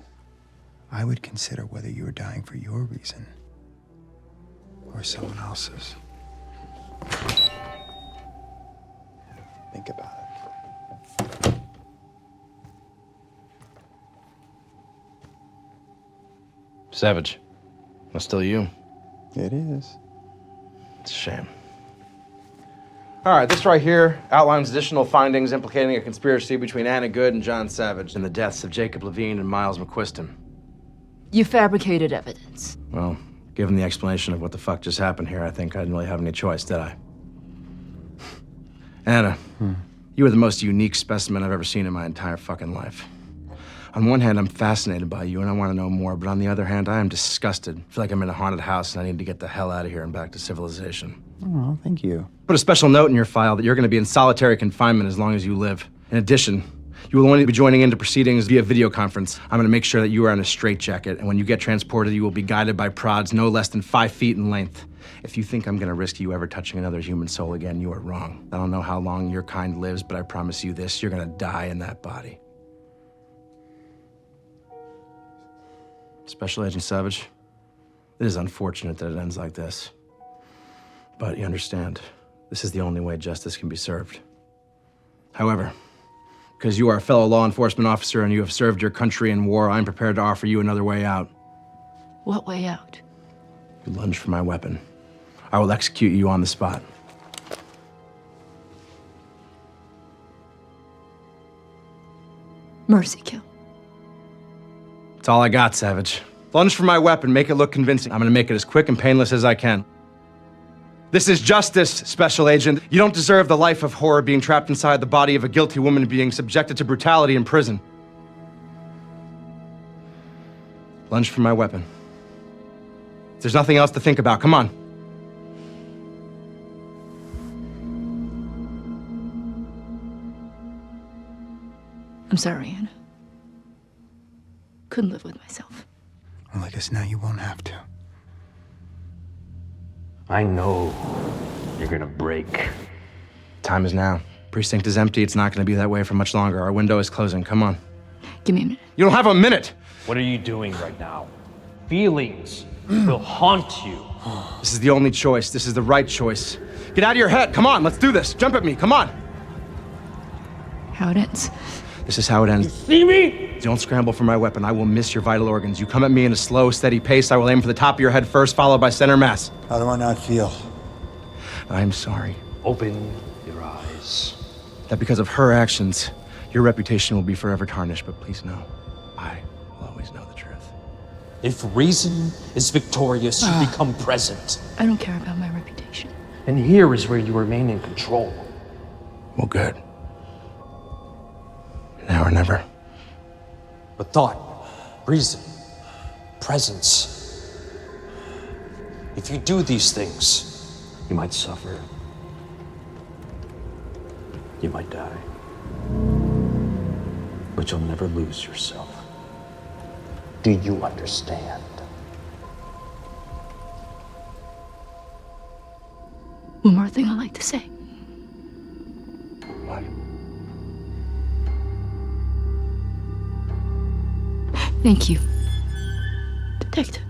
I would consider whether you were dying for your reason or someone else's. Think about it. Savage. That's still you. It is. It's a shame. All right, this right here outlines additional findings implicating a conspiracy between Anna Goode and John Savage in the deaths of Jacob Levine and Miles McQuiston. You fabricated evidence. Well, given the explanation of what the fuck just happened here, I think I didn't really have any choice, did I? Anna, you are the most unique specimen I've ever seen in my entire fucking life. On one hand, I'm fascinated by you and I want to know more, but on the other hand, I am disgusted. I feel like I'm in a haunted house and I need to get the hell out of here and back to civilization. Oh, thank you. Put a special note in your file that you're going to be in solitary confinement as long as you live. In addition, you will only be joining into proceedings via video conference. I'm going to make sure that you are in a straitjacket, and when you get transported, you will be guided by prods no less than 5 feet in length. If you think I'm going to risk you ever touching another human soul again, you are wrong. I don't know how long your kind lives, but I promise you this, you're going to die in that body. Special Agent Savage, it is unfortunate that it ends like this. But you understand, this is the only way justice can be served. However, Because you are a fellow law enforcement officer and you have served your country in war, I'm prepared to offer you another way out. What way out? You lunge for my weapon. I will execute you on the spot. Mercy kill. It's all I got, Savage. Lunge for my weapon, make it look convincing. I'm gonna make it as quick and painless as I can. This is justice, Special Agent. You don't deserve the life of horror being trapped inside the body of a guilty woman being subjected to brutality in prison. Lunge for my weapon. There's nothing else to think about. Come on. I'm sorry, Anna. Couldn't live with myself. Well, I guess now you won't have to. I know you're gonna break. Time is now. Precinct is empty. It's not gonna be that way for much longer. Our window is closing. Come on. Give me a minute. You don't have a minute! What are you doing right now? Feelings will haunt you. This is the only choice. This is the right choice. Get out of your head. Come on, let's do this. Jump at me. Come on. How it ends. This is how it ends. See me? Don't scramble for my weapon. I will miss your vital organs. You come at me in a slow, steady pace. I will aim for the top of your head first, followed by center mass. How do I not feel? I'm sorry Open your eyes. that because of her actions, your reputation will be forever tarnished. But please know, I will always know the truth. If reason is victorious, you become present. I don't care about my reputation. And here is where you remain in control. Well, good. Now or never. But thought, reason, presence. If you do these things, you might suffer. You might die. But you'll never lose yourself. Do you understand? One more thing I'd like to say. What? Thank you, Detective.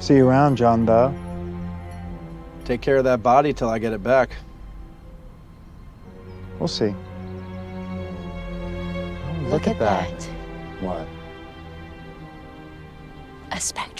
See you around, John Doe. Take care of that body till I get it back. We'll see. Look at that. What? A specter.